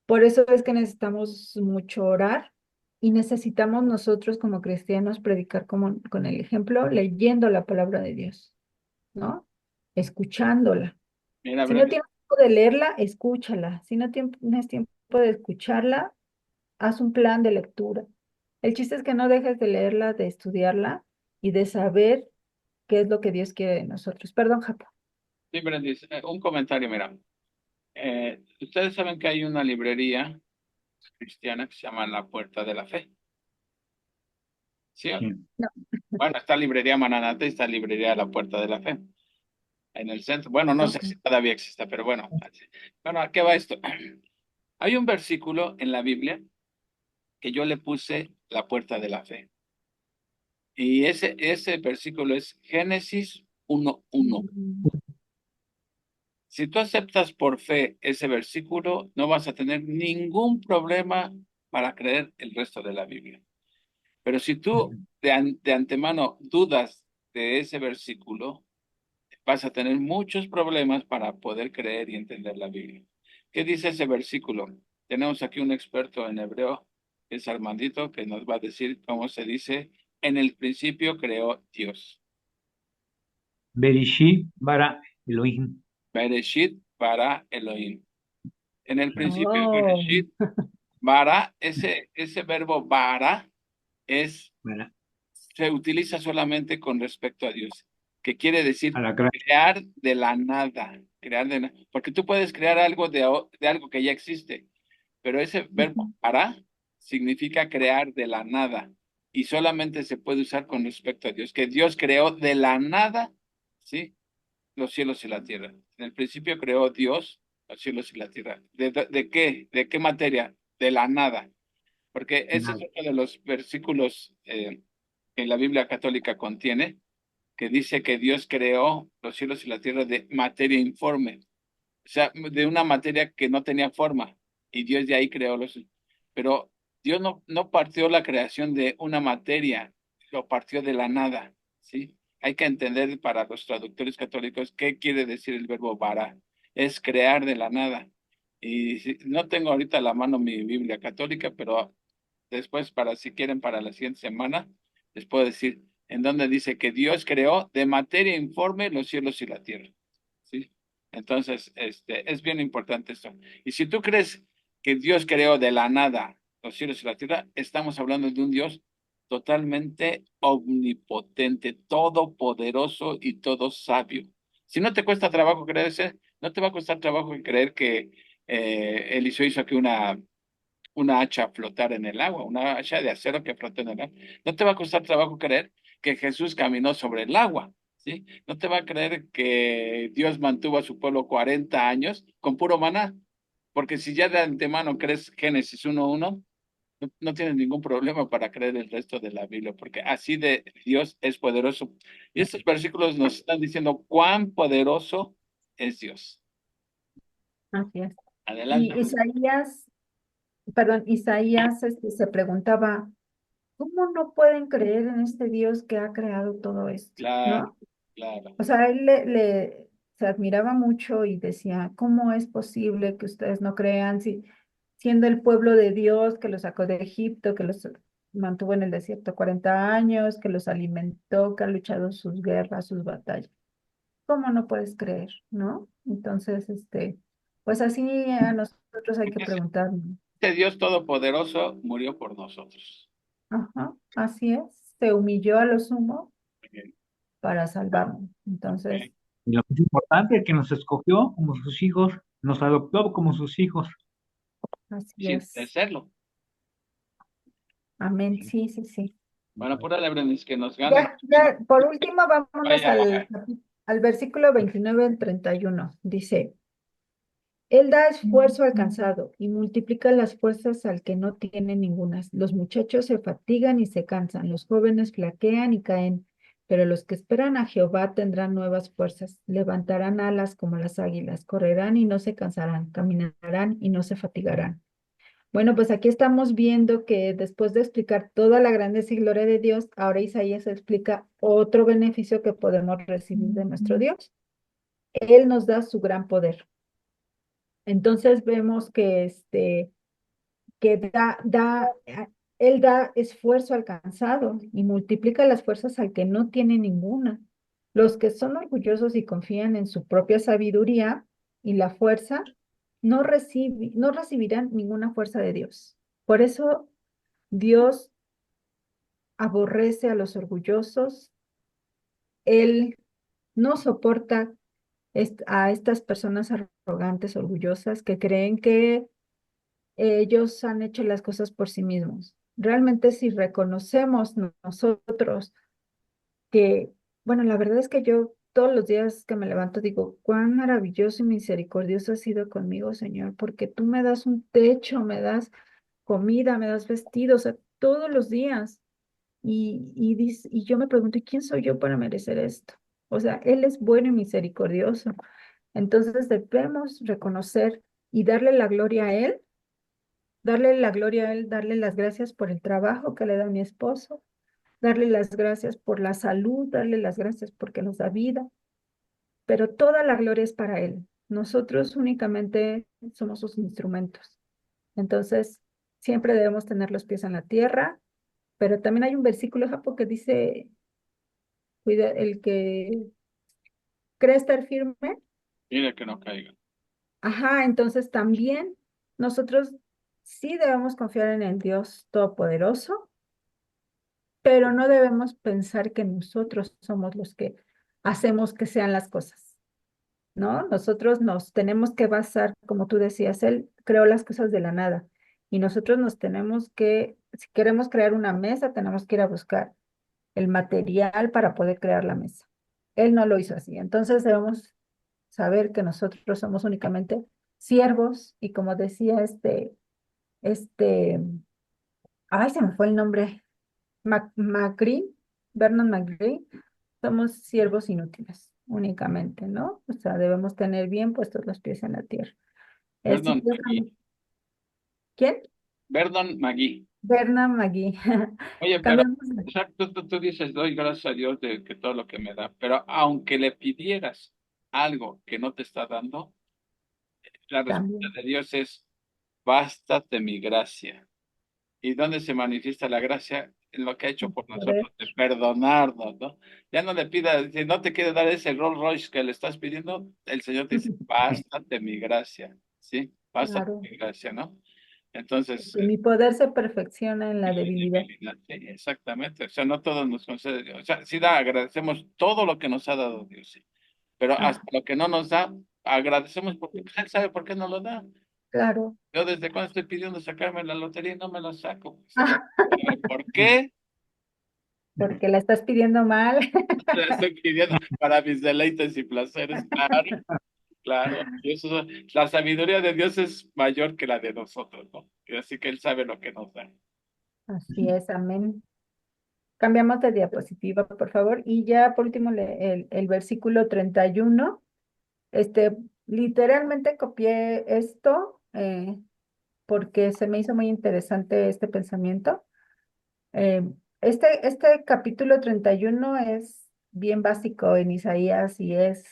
S2: Por eso es que necesitamos mucho orar y necesitamos nosotros como cristianos predicar con el ejemplo, leyendo la palabra de Dios, ¿no? Escuchándola.
S1: mira,
S2: Si no
S1: Brenda,
S2: tienes tiempo de leerla, escúchala. Si no tienes tiempo de escucharla, haz un plan de lectura. El chiste es que no dejes de leerla, de estudiarla y de saber qué es lo que Dios quiere de nosotros. Perdón, Jacob.
S1: sí, Brendis, un comentario, mira. Ustedes saben que hay una librería cristiana que se llama La Puerta de la Fe. ¿Sí?
S3: Sí.
S2: No.
S1: Bueno, está librería Maranata y está librería La Puerta de la Fe. En el centro. Bueno, no sé
S2: Ok.
S1: si todavía existe, pero bueno. Bueno, ¿a qué va esto? Hay un versículo en la Biblia que yo le puse La Puerta de la Fe. Y ese versículo es Génesis 1:1. Si tú aceptas por fe ese versículo, no vas a tener ningún problema para creer el resto de la Biblia. Pero si tú de antemano dudas de ese versículo, vas a tener muchos problemas para poder creer y entender la Biblia. ¿Qué dice ese versículo? Tenemos aquí un experto en hebreo, que es Armandito, que nos va a decir cómo se dice, en el principio creó Dios.
S3: Berishit bara Elohim.
S1: Bereshit bara Elohim. En el principio,
S2: Oh,
S1: Bereshit, bara, ese verbo bara es,
S3: Bara,
S1: se utiliza solamente con respecto a Dios, que quiere decir
S3: alacrán.
S1: crear de la nada, porque tú puedes crear algo de algo que ya existe, pero ese verbo para significa crear de la nada y solamente se puede usar con respecto a Dios, que Dios creó de la nada, ¿sí? Los cielos y la tierra. En el principio creó Dios los cielos y la tierra. ¿De qué? ¿De qué materia? De la nada. Porque ese es
S3: Nada.
S1: uno de los versículos que la Biblia católica contiene, que dice que Dios creó los cielos y la tierra de materia informe, o sea, de una materia que no tenía forma, y Dios de ahí creó los... Pero Dios no partió la creación de una materia, lo partió de la nada, ¿sí? Hay que entender para los traductores católicos qué quiere decir el verbo bara, es crear de la nada. Y no tengo ahorita a la mano mi Biblia católica, pero después, para si quieren, para la siguiente semana, les puedo decir en donde dice que Dios creó de materia informe los cielos y la tierra, ¿sí? Entonces, es bien importante esto. Y si tú crees que Dios creó de la nada los cielos y la tierra, estamos hablando de un Dios totalmente omnipotente, todopoderoso y todo sabio. Si no te cuesta trabajo creer eso, no te va a costar trabajo creer que Eliseo hizo aquí una hacha flotar en el agua, una hacha de acero que flota en el agua. No te va a costar trabajo creer que Jesús caminó sobre el agua, ¿sí? No te va a creer que Dios mantuvo a su pueblo 40 años con puro maná, porque si ya de antemano crees Génesis 1:1, no tienes ningún problema para creer el resto de la Biblia, porque así de Dios es poderoso. Y estos versículos nos están diciendo cuán poderoso es Dios.
S2: así es.
S1: Adelante.
S2: Y Isaías, perdón, Isaías se preguntaba, ¿cómo no pueden creer en este Dios que ha creado todo esto?
S1: Claro,
S2: ¿No?
S1: claro.
S2: O sea, él se admiraba mucho y decía, ¿cómo es posible que ustedes no crean si siendo el pueblo de Dios que los sacó de Egipto, que los mantuvo en el desierto 40 años, que los alimentó, que ha luchado sus guerras, sus batallas? ¿Cómo no puedes creer, no? Entonces, pues así a nosotros hay que
S1: Porque
S2: preguntarnos.
S1: este Dios todopoderoso murió por nosotros.
S2: Ajá, así es. Se humilló a lo sumo
S1: Muy bien.
S2: para salvarnos. Entonces,
S1: Ok.
S3: Y lo más importante, que nos escogió como sus hijos, nos adoptó como sus hijos.
S2: así
S1: Sin
S2: es.
S1: hacerlo.
S2: Amén. Sí, sí, sí.
S1: Bueno, pura Lebrenis, que nos gane.
S2: Ya, por último, vámonos
S1: Vaya,
S2: al versículo 29 al 31. Dice, Él da esfuerzo al cansado y multiplica las fuerzas al que no tiene ningunas. Los muchachos se fatigan y se cansan, los jóvenes flaquean y caen, pero los que esperan a Jehová tendrán nuevas fuerzas, levantarán alas como las águilas, correrán y no se cansarán, caminarán y no se fatigarán. Bueno, pues aquí estamos viendo que después de explicar toda la grandeza y gloria de Dios, ahora Isaías explica otro beneficio que podemos recibir de nuestro Dios. Él nos da su gran poder. Entonces vemos que él da esfuerzo al cansado y multiplica las fuerzas al que no tiene ninguna. Los que son orgullosos y confían en su propia sabiduría y la fuerza, no recibirán ninguna fuerza de Dios. Por eso Dios aborrece a los orgullosos, Él no soporta a estas personas arrogantes, orgullosas, que creen que ellos han hecho las cosas por sí mismos. Realmente si reconocemos nosotros que, bueno, la verdad es que yo todos los días que me levanto digo, cuán maravilloso y misericordioso has sido conmigo, Señor, porque tú me das un techo, me das comida, me das vestidos, o sea, todos los días. Y yo me pregunto, ¿y quién soy yo para merecer esto? O sea, Él es bueno y misericordioso. Entonces debemos reconocer y darle la gloria a Él, darle la gloria a Él, darle las gracias por el trabajo que le da a mi esposo, darle las gracias por la salud, darle las gracias porque nos da vida, pero toda la gloria es para Él. Nosotros únicamente somos sus instrumentos. Entonces, siempre debemos tener los pies en la tierra, pero también hay un versículo, Japo, que dice, cuida, el que cree estar firme.
S1: Mira que no caiga.
S2: Ajá, entonces también nosotros sí debemos confiar en el Dios Todopoderoso, pero no debemos pensar que nosotros somos los que hacemos que sean las cosas, ¿no? Nosotros nos tenemos que basar, como tú decías, Él creó las cosas de la nada y nosotros nos tenemos que, si queremos crear una mesa, tenemos que ir a buscar el material para poder crear la mesa. Él no lo hizo así. Entonces debemos saber que nosotros somos únicamente siervos y como decía ay, se me fue el nombre, McGree, Vernon McGree, somos siervos inútiles únicamente, ¿no? O sea, debemos tener bien puestos los pies en la tierra. Si
S1: Vernon
S2: quieres,
S1: McGee.
S2: ¿quién?
S1: Vernon McGee.
S2: Vernon McGee.
S1: Oye, pero
S2: Cambiamos.
S1: o sea, tú dices, doy gracias a Dios de que todo lo que me da, pero aunque le pidieras algo que no te está dando, la respuesta
S2: También.
S1: de Dios es, bástate mi gracia. ¿Y dónde se manifiesta la gracia? En lo que ha hecho por
S2: Poder.
S1: nosotros, de perdonarnos, ¿no? Ya no le pidas, si no te quiere dar ese Rolls Royce que le estás pidiendo, el Señor te dice, bástate mi gracia, ¿sí? Bástate
S2: Claro,
S1: mi gracia, ¿no? Entonces,
S2: que mi poder se perfecciona en la debilidad.
S1: debilidad, sí, exactamente. O sea, no todos nos concede Dios. O sea, sí agradecemos todo lo que nos ha dado Dios, sí. Pero
S2: Ah,
S1: hasta lo que no nos da, agradecemos porque pues, Él sabe por qué no lo da.
S2: claro.
S1: Yo desde cuando estoy pidiendo sacarme la lotería y no me la saco. Pues,
S2: Ah,
S1: ¿por qué?
S2: porque la estás pidiendo mal.
S1: La estoy pidiendo para mis deleites y placeres, claro, claro. Y la sabiduría de Dios es mayor que la de nosotros, ¿no? Y así que Él sabe lo que nos da.
S2: Así es, amén. Cambiamos de diapositiva, por favor. Y ya por último, el versículo 31. Literalmente copié esto porque se me hizo muy interesante este pensamiento. Eh, este capítulo 31 es bien básico en Isaías y es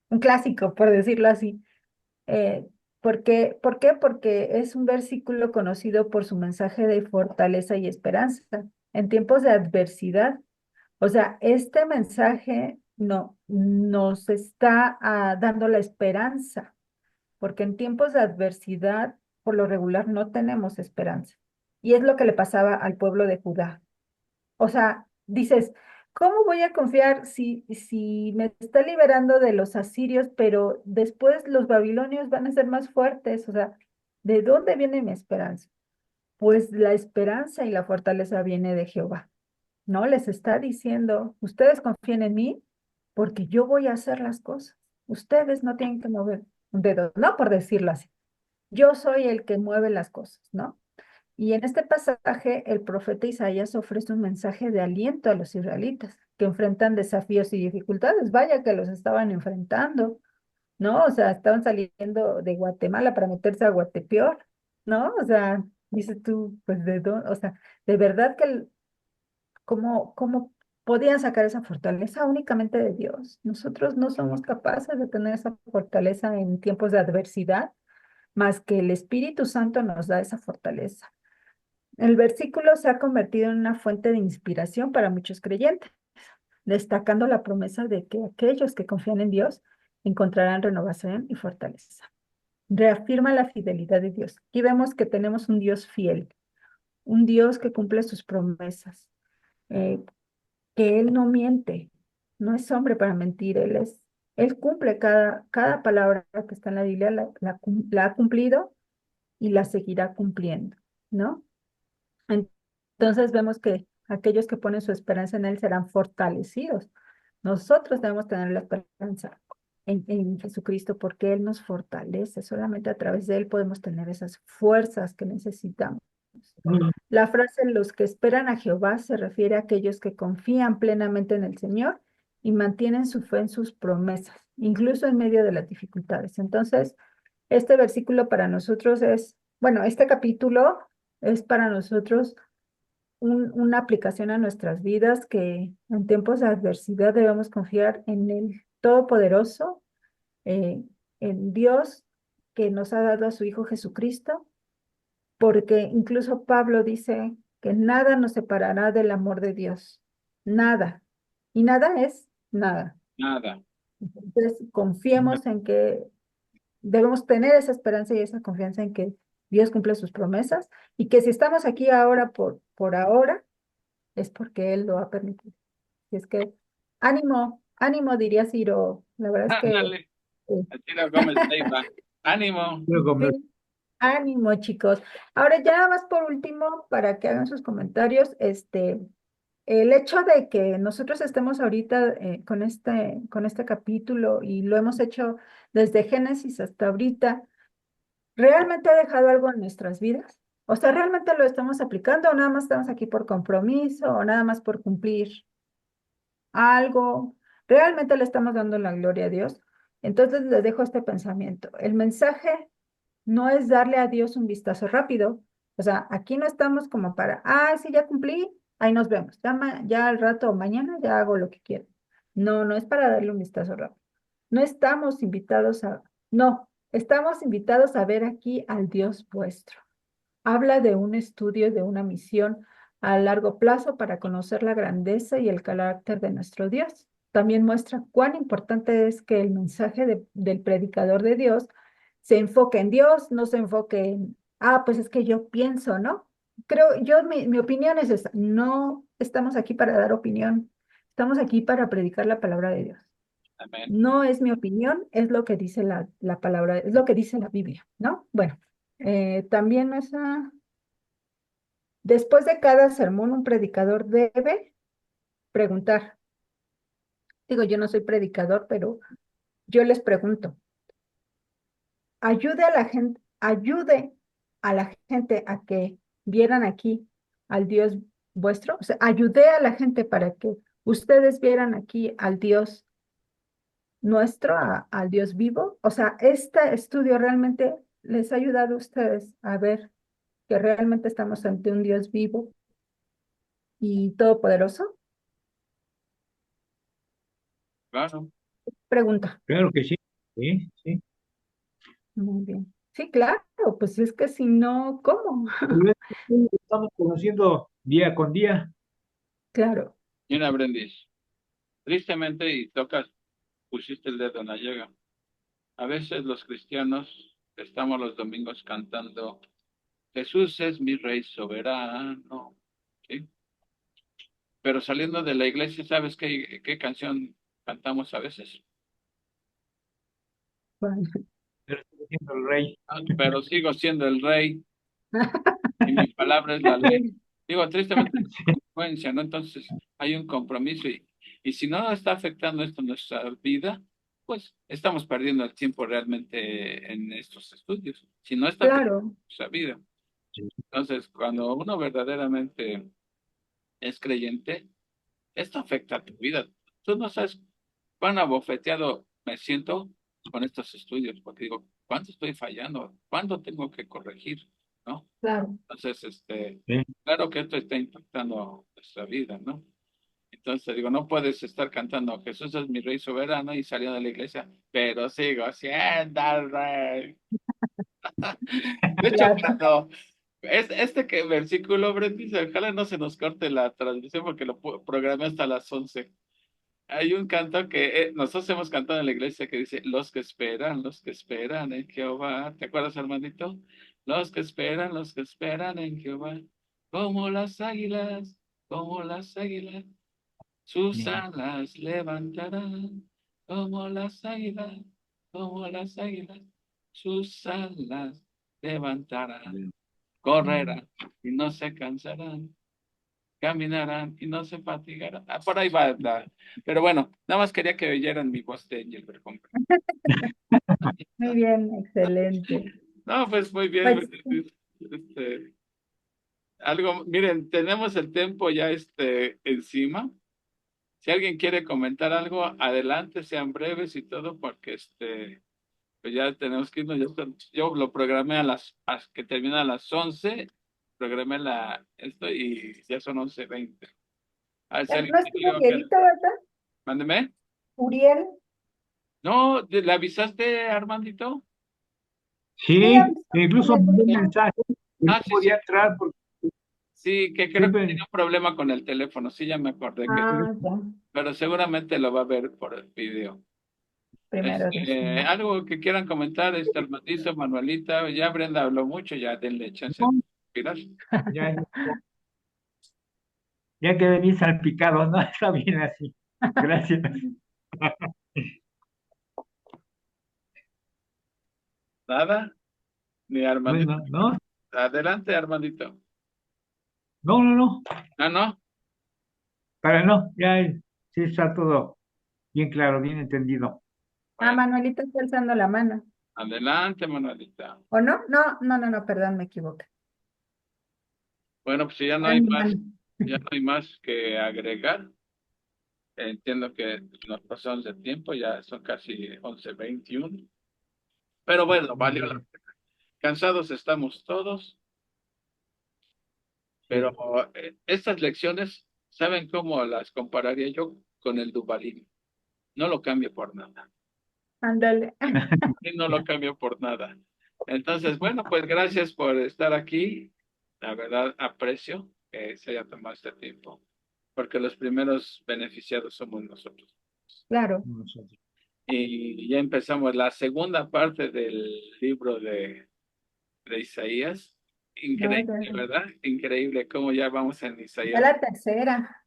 S2: un clásico, por decirlo así. ¿Por qué? Porque es un versículo conocido por su mensaje de fortaleza y esperanza en tiempos de adversidad. O sea, este mensaje nos está dando la esperanza, porque en tiempos de adversidad, por lo regular, no tenemos esperanza. Y es lo que le pasaba al pueblo de Judá. O sea, dices, ¿cómo voy a confiar si me está liberando de los asirios, pero después los babilonios van a ser más fuertes? O sea, ¿de dónde viene mi esperanza? Pues la esperanza y la fortaleza viene de Jehová. ¿No? Les está diciendo, ustedes confíen en mí porque yo voy a hacer las cosas. Ustedes no tienen que mover un dedo, no por decirlo así. Yo soy el que mueve las cosas, ¿no? Y en este pasaje, el profeta Isaías ofrece un mensaje de aliento a los israelitas que enfrentan desafíos y dificultades. Vaya que los estaban enfrentando, ¿no? O sea, estaban saliendo de Guatemala para meterse a Guatepeor, ¿no? O sea, dices tú, pues de dónde, o sea, de verdad que cómo podían sacar esa fortaleza únicamente de Dios. Nosotros no somos capaces de tener esa fortaleza en tiempos de adversidad, más que el Espíritu Santo nos da esa fortaleza. El versículo se ha convertido en una fuente de inspiración para muchos creyentes, destacando la promesa de que aquellos que confían en Dios encontrarán renovación y fortaleza. Reafirma la fidelidad de Dios. Aquí vemos que tenemos un Dios fiel, un Dios que cumple sus promesas, eh, que Él no miente, no es hombre para mentir, Él cumple cada palabra que está en la Biblia, la ha cumplido y la seguirá cumpliendo, ¿no? Entonces vemos que aquellos que ponen su esperanza en Él serán fortalecidos. Nosotros debemos tener la esperanza en Jesucristo porque Él nos fortalece. Solamente a través de Él podemos tener esas fuerzas que necesitamos. La frase los que esperan a Jehová se refiere a aquellos que confían plenamente en el Señor y mantienen su fe en sus promesas. incluso en medio de las dificultades. Entonces, este versículo para nosotros bueno, este capítulo es para nosotros una aplicación a nuestras vidas que en tiempos de adversidad debemos confiar en el Todopoderoso, eh, en Dios que nos ha dado a su Hijo Jesucristo, porque incluso Pablo dice que nada nos separará del amor de Dios, nada, y nada es nada.
S1: Nada.
S2: Entonces, confiemos en que debemos tener esa esperanza y esa confianza en que Dios cumple sus promesas y que si estamos aquí ahora por ahora, es porque Él lo ha permitido. Y es que ánimo, ánimo, diría Ciro. La verdad es que
S1: Ándale,
S2: eh,
S1: Ciro Gómez Leiva. Ánimo.
S2: sí, ánimo, chicos. Ahora ya nada más por último, para que hagan sus comentarios, el hecho de que nosotros estemos ahorita con este capítulo y lo hemos hecho desde Génesis hasta ahorita, ¿realmente ha dejado algo en nuestras vidas? O sea, ¿realmente lo estamos aplicando o nada más estamos aquí por compromiso o nada más por cumplir algo? ¿Realmente le estamos dando la gloria a Dios? Entonces les dejo este pensamiento. El mensaje no es darle a Dios un vistazo rápido. O sea, aquí no estamos como para, sí, ya cumplí, ahí nos vemos. Ya, ya al rato o mañana ya hago lo que quiero. No, no es para darle un vistazo rápido. No estamos invitados no, estamos invitados a ver aquí al Dios vuestro. Habla de un estudio, de una misión a largo plazo para conocer la grandeza y el carácter de nuestro Dios. También muestra cuán importante es que el mensaje del predicador de Dios se enfoque en Dios, no se enfoque en, pues es que yo pienso, ¿no? Mi opinión es esa, no estamos aquí para dar opinión, estamos aquí para predicar la palabra de Dios.
S1: Amén.
S2: No es mi opinión, es lo que dice la palabra, es lo que dice la Biblia, ¿no? Bueno, también después de cada sermón, un predicador debe preguntar. Digo, yo no soy predicador, pero yo les pregunto, ayude a la gente a que vieran aquí al Dios vuestro. O sea, ayudé a la gente para que ustedes vieran aquí al Dios nuestro, al Dios vivo. O sea, este estudio realmente les ha ayudado a ustedes a ver que realmente estamos ante un Dios vivo y todopoderoso.
S1: Claro.
S2: Pregunta.
S3: Claro que sí, sí, sí.
S2: Muy bien. Sí, claro, pues es que si no, ¿cómo?
S3: Pero es que lo estamos conociendo día con día.
S2: Claro,
S1: Mira, Brendis, tristemente, y tocas, pusiste el dedo en la llaga. A veces los cristianos estamos los domingos cantando, Jesús es mi rey soberano, ¿sí? Pero saliendo de la iglesia, ¿sabes qué canción cantamos a veces?
S2: bueno.
S3: Pero sigue siendo el rey.
S1: Pero sigo siendo el rey y mi palabra es la ley. Digo, tristemente, consecuencia, ¿no? Entonces, hay un compromiso y si no está afectando esto nuestra vida, pues estamos perdiendo el tiempo realmente en estos estudios. Si no está afectando
S2: Claro,
S1: nuestra vida.
S3: Sí.
S1: Entonces, cuando uno verdaderamente es creyente, esto afecta a tu vida. Tú no sabes cuán abofeteado me siento con estos estudios, porque digo, ¿cuánto estoy fallando? ¿Cuánto tengo que corregir? ¿No?
S2: claro,
S1: Entonces,
S3: Sí.
S1: claro que esto está impactando nuestra vida, ¿no? Entonces, digo, no puedes estar cantando Jesús es mi rey soberano y saliendo de la iglesia, pero sigo siendo el rey. De hecho,
S2: claro.
S1: cuando que versículo, Brendis, ojalá no se nos corte la transmisión porque lo programé hasta las 11. Hay un canto que nosotros hemos cantado en la iglesia que dice, los que esperan en Jehová. ¿Te acuerdas, hermanito? Los que esperan en Jehová, como las águilas, como las águilas, sus
S3: Sí.
S1: alas levantarán, como las águilas, como las águilas, sus alas levantarán,
S2: Mm.
S1: correrán y no se cansarán, caminarán y no se fatigarán. Por ahí va. Pero bueno, nada más quería que oyeran mi voz de Angel Berjón.
S2: Muy bien, excelente.
S1: No, pues muy bien.
S2: Pues
S1: Este, algo, miren, tenemos el tiempo ya encima. Si alguien quiere comentar algo, adelante, sean breves y todo, porque pues ya tenemos que irnos. Yo lo programé que termina a las 11, programé esto y ya son 11:20. A ver si alguien
S2: No
S1: tiene
S2: estuvo
S1: algo
S2: Urielito, ¿verdad?
S1: Mándeme.
S2: Uriel.
S1: No, ¿le avisaste, Armandito?
S2: Sí,
S3: Sí,
S2: avisó en
S3: incluso
S2: el
S3: mandé un
S2: grupo.
S3: mensaje que no
S1: Ah, sí, sí.
S3: podía entrar porque
S1: Sí, que creo que
S3: siempre,
S1: tenía un problema con el teléfono. Sí, ya me acordé
S2: Ah, ya.
S1: pero seguramente lo va a ver por el video.
S2: Primero Dios. ¿No?
S1: Algo que quieran comentar, Armandito, Manuelita, ya Brenda habló mucho, ya denle chance de
S3: no,
S1: respirar.
S3: ya, ya que venís salpicado, ¿no? Está bien así. Gracias.
S1: Nada, ni Armandito.
S3: Bueno, no,
S1: Adelante, Armandito.
S3: no,
S1: Ah, no.
S3: para no, ya sí está todo bien claro, bien entendido.
S2: Ah,
S1: Bueno,
S2: Manuelita está alzando la mano.
S1: adelante, Manuelita.
S2: ¿O no? No, perdón, me equivoqué.
S1: Bueno, pues si
S2: Está en mi mano.
S1: ya no hay más que agregar. Entiendo que nos pasamos de tiempo, ya son casi 11:21. Pero bueno,
S3: Muy
S1: valió la
S3: bien,
S1: pena. Cansados estamos todos, pero
S3: sí.
S1: estas lecciones, ¿saben cómo las compararía yo con el Duvalín? No lo cambio por nada.
S2: Ándale.
S1: Y no lo cambio por nada. Entonces, bueno, pues gracias por estar aquí. La verdad, aprecio que se haya tomado este tiempo, porque los primeros beneficiados somos nosotros.
S2: Claro.
S3: Nosotros.
S1: Y ya empezamos la segunda parte del libro de Isaías.
S2: No,
S1: Increíble,
S2: ya,
S1: ¿verdad? Increíble cómo ya vamos en
S2: ya
S1: Isaías.
S2: la tercera,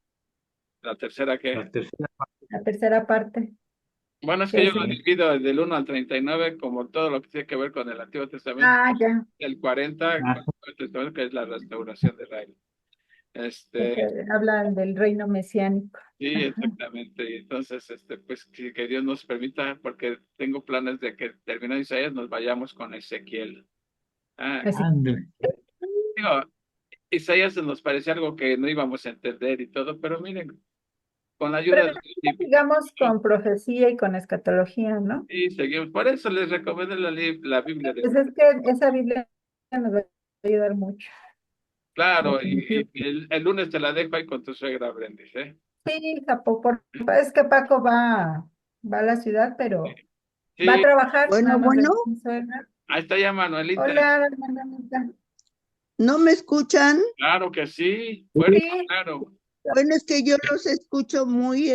S1: La tercera
S3: La
S1: que...
S3: tercera.
S2: la tercera parte,
S1: Bueno, es
S2: que
S1: que yo
S2: es
S1: lo
S2: de...
S1: divido del 1 al 39 como todo lo que tiene que ver con el Antiguo Testamento.
S2: Ah, ya.
S1: El 40 con
S3: Ah,
S1: el Nuevo Testamento, que es la restauración de Israel.
S2: Que
S1: Este,
S2: habla del reino mesiánico.
S1: sí, exactamente. Y entonces, pues que Dios nos permita, porque tengo planes de que terminando Isaías nos vayamos con Ezequiel. Ah,
S2: Así.
S3: ándale.
S1: digo, Isaías nos parecía algo que no íbamos a entender y todo, pero miren, con la ayuda de
S2: Digamos con profecía y con escatología, ¿no?
S1: y seguimos. Por eso les recomiendo la Biblia de
S2: Pues es que esa Biblia nos va a ayudar mucho,
S1: claro,
S2: definitivo.
S1: y el lunes te la dejo ahí con tu suegra Brendis, ¿eh?
S2: Sí, Japo, es que Paco va a la ciudad, pero va a
S1: Sí,
S2: trabajar, nada
S4: Bueno,
S2: más de
S4: bueno,
S2: mi suegra.
S1: ahí está ya Manuelita.
S2: Hola, hermanita.
S4: ¿no me escuchan?
S1: Claro que sí, fuerte,
S2: Sí,
S1: claro.
S4: Bueno, es que yo los escucho muy,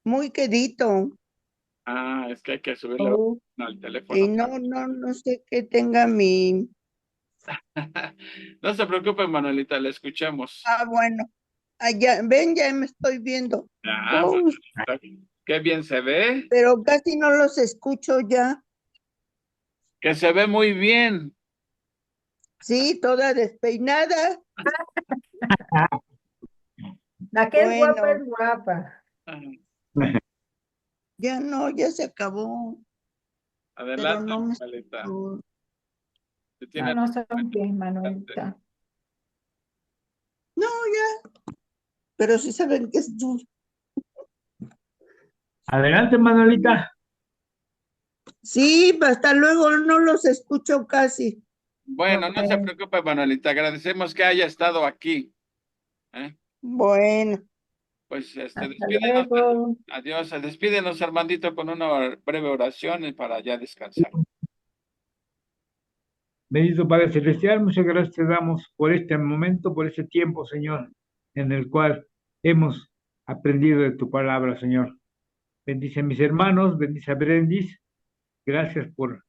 S4: muy quedito
S1: Ah, es que hay que subirle
S2: oh,
S1: al
S4: y
S1: teléfono.
S4: no sé qué tenga mi...
S1: No se preocupe, Manuelita, le escuchamos.
S4: Ah, bueno, allá, ven, ya me estoy viendo.
S1: Ah,
S4: Oh,
S1: Manuelita, qué bien se ve,
S4: pero casi no los escucho ya.
S1: que se ve muy bien.
S4: Sí, toda despeinada.
S2: la que es
S4: Bueno,
S2: guapa.
S1: Ah,
S4: ya no, ya se acabó, pero
S1: adelante,
S4: no me
S1: Manuelita.
S4: escucho.
S1: Tú
S2: No,
S1: tienes
S2: no son bien,
S1: adelante.
S2: Manuelita.
S4: No, ya, pero sí saben que es tú.
S3: Adelante, Manuelita.
S4: Sí, hasta luego, no los escucho casi.
S1: Bueno, no se
S2: Ok.
S1: preocupe, Manuelita. Agradecemos que haya estado aquí. ¿Eh?
S4: Bueno.
S1: Pues
S2: Hasta
S1: despídenos.
S2: luego.
S1: Adiós. Despídenos, Armandito, con una breve oración y para ya descansar.
S3: Bendito Padre Celestial, muchas gracias te damos por este momento, por este tiempo, Señor, en el cual hemos aprendido de tu palabra, Señor. Bendice a mis hermanos, bendice a Brendis. Gracias por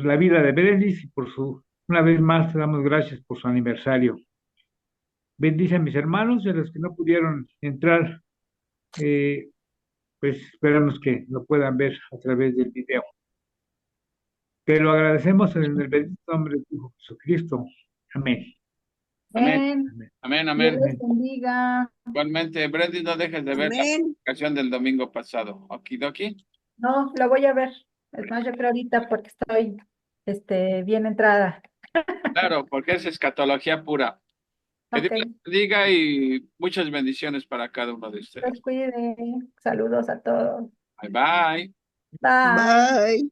S3: la vida de Brendis y una vez más te damos gracias por su aniversario. Bendice a mis hermanos y a los que no pudieron entrar, eh, pues esperamos que lo puedan ver a través del video. Te lo agradecemos en el bendito nombre de tu Hijo Jesucristo. Amén.
S1: Amén.
S2: Ven,
S3: Amén.
S1: Amén,
S2: Dios
S1: amén.
S2: les
S3: Amén.
S2: bendiga.
S1: Igualmente, Brady, no dejes de ver la
S4: Amén.
S1: ocasión del domingo pasado. Okidoki.
S2: No, lo voy a ver. Es más, yo creo ahorita porque estoy bien entrada.
S1: Claro, porque es escatología pura. Que Dios
S2: Ok,
S1: les bendiga y muchas bendiciones para cada uno de ustedes.
S2: los cuide. Saludos a todos.
S1: Bye bye.
S2: Bye.
S4: Bye.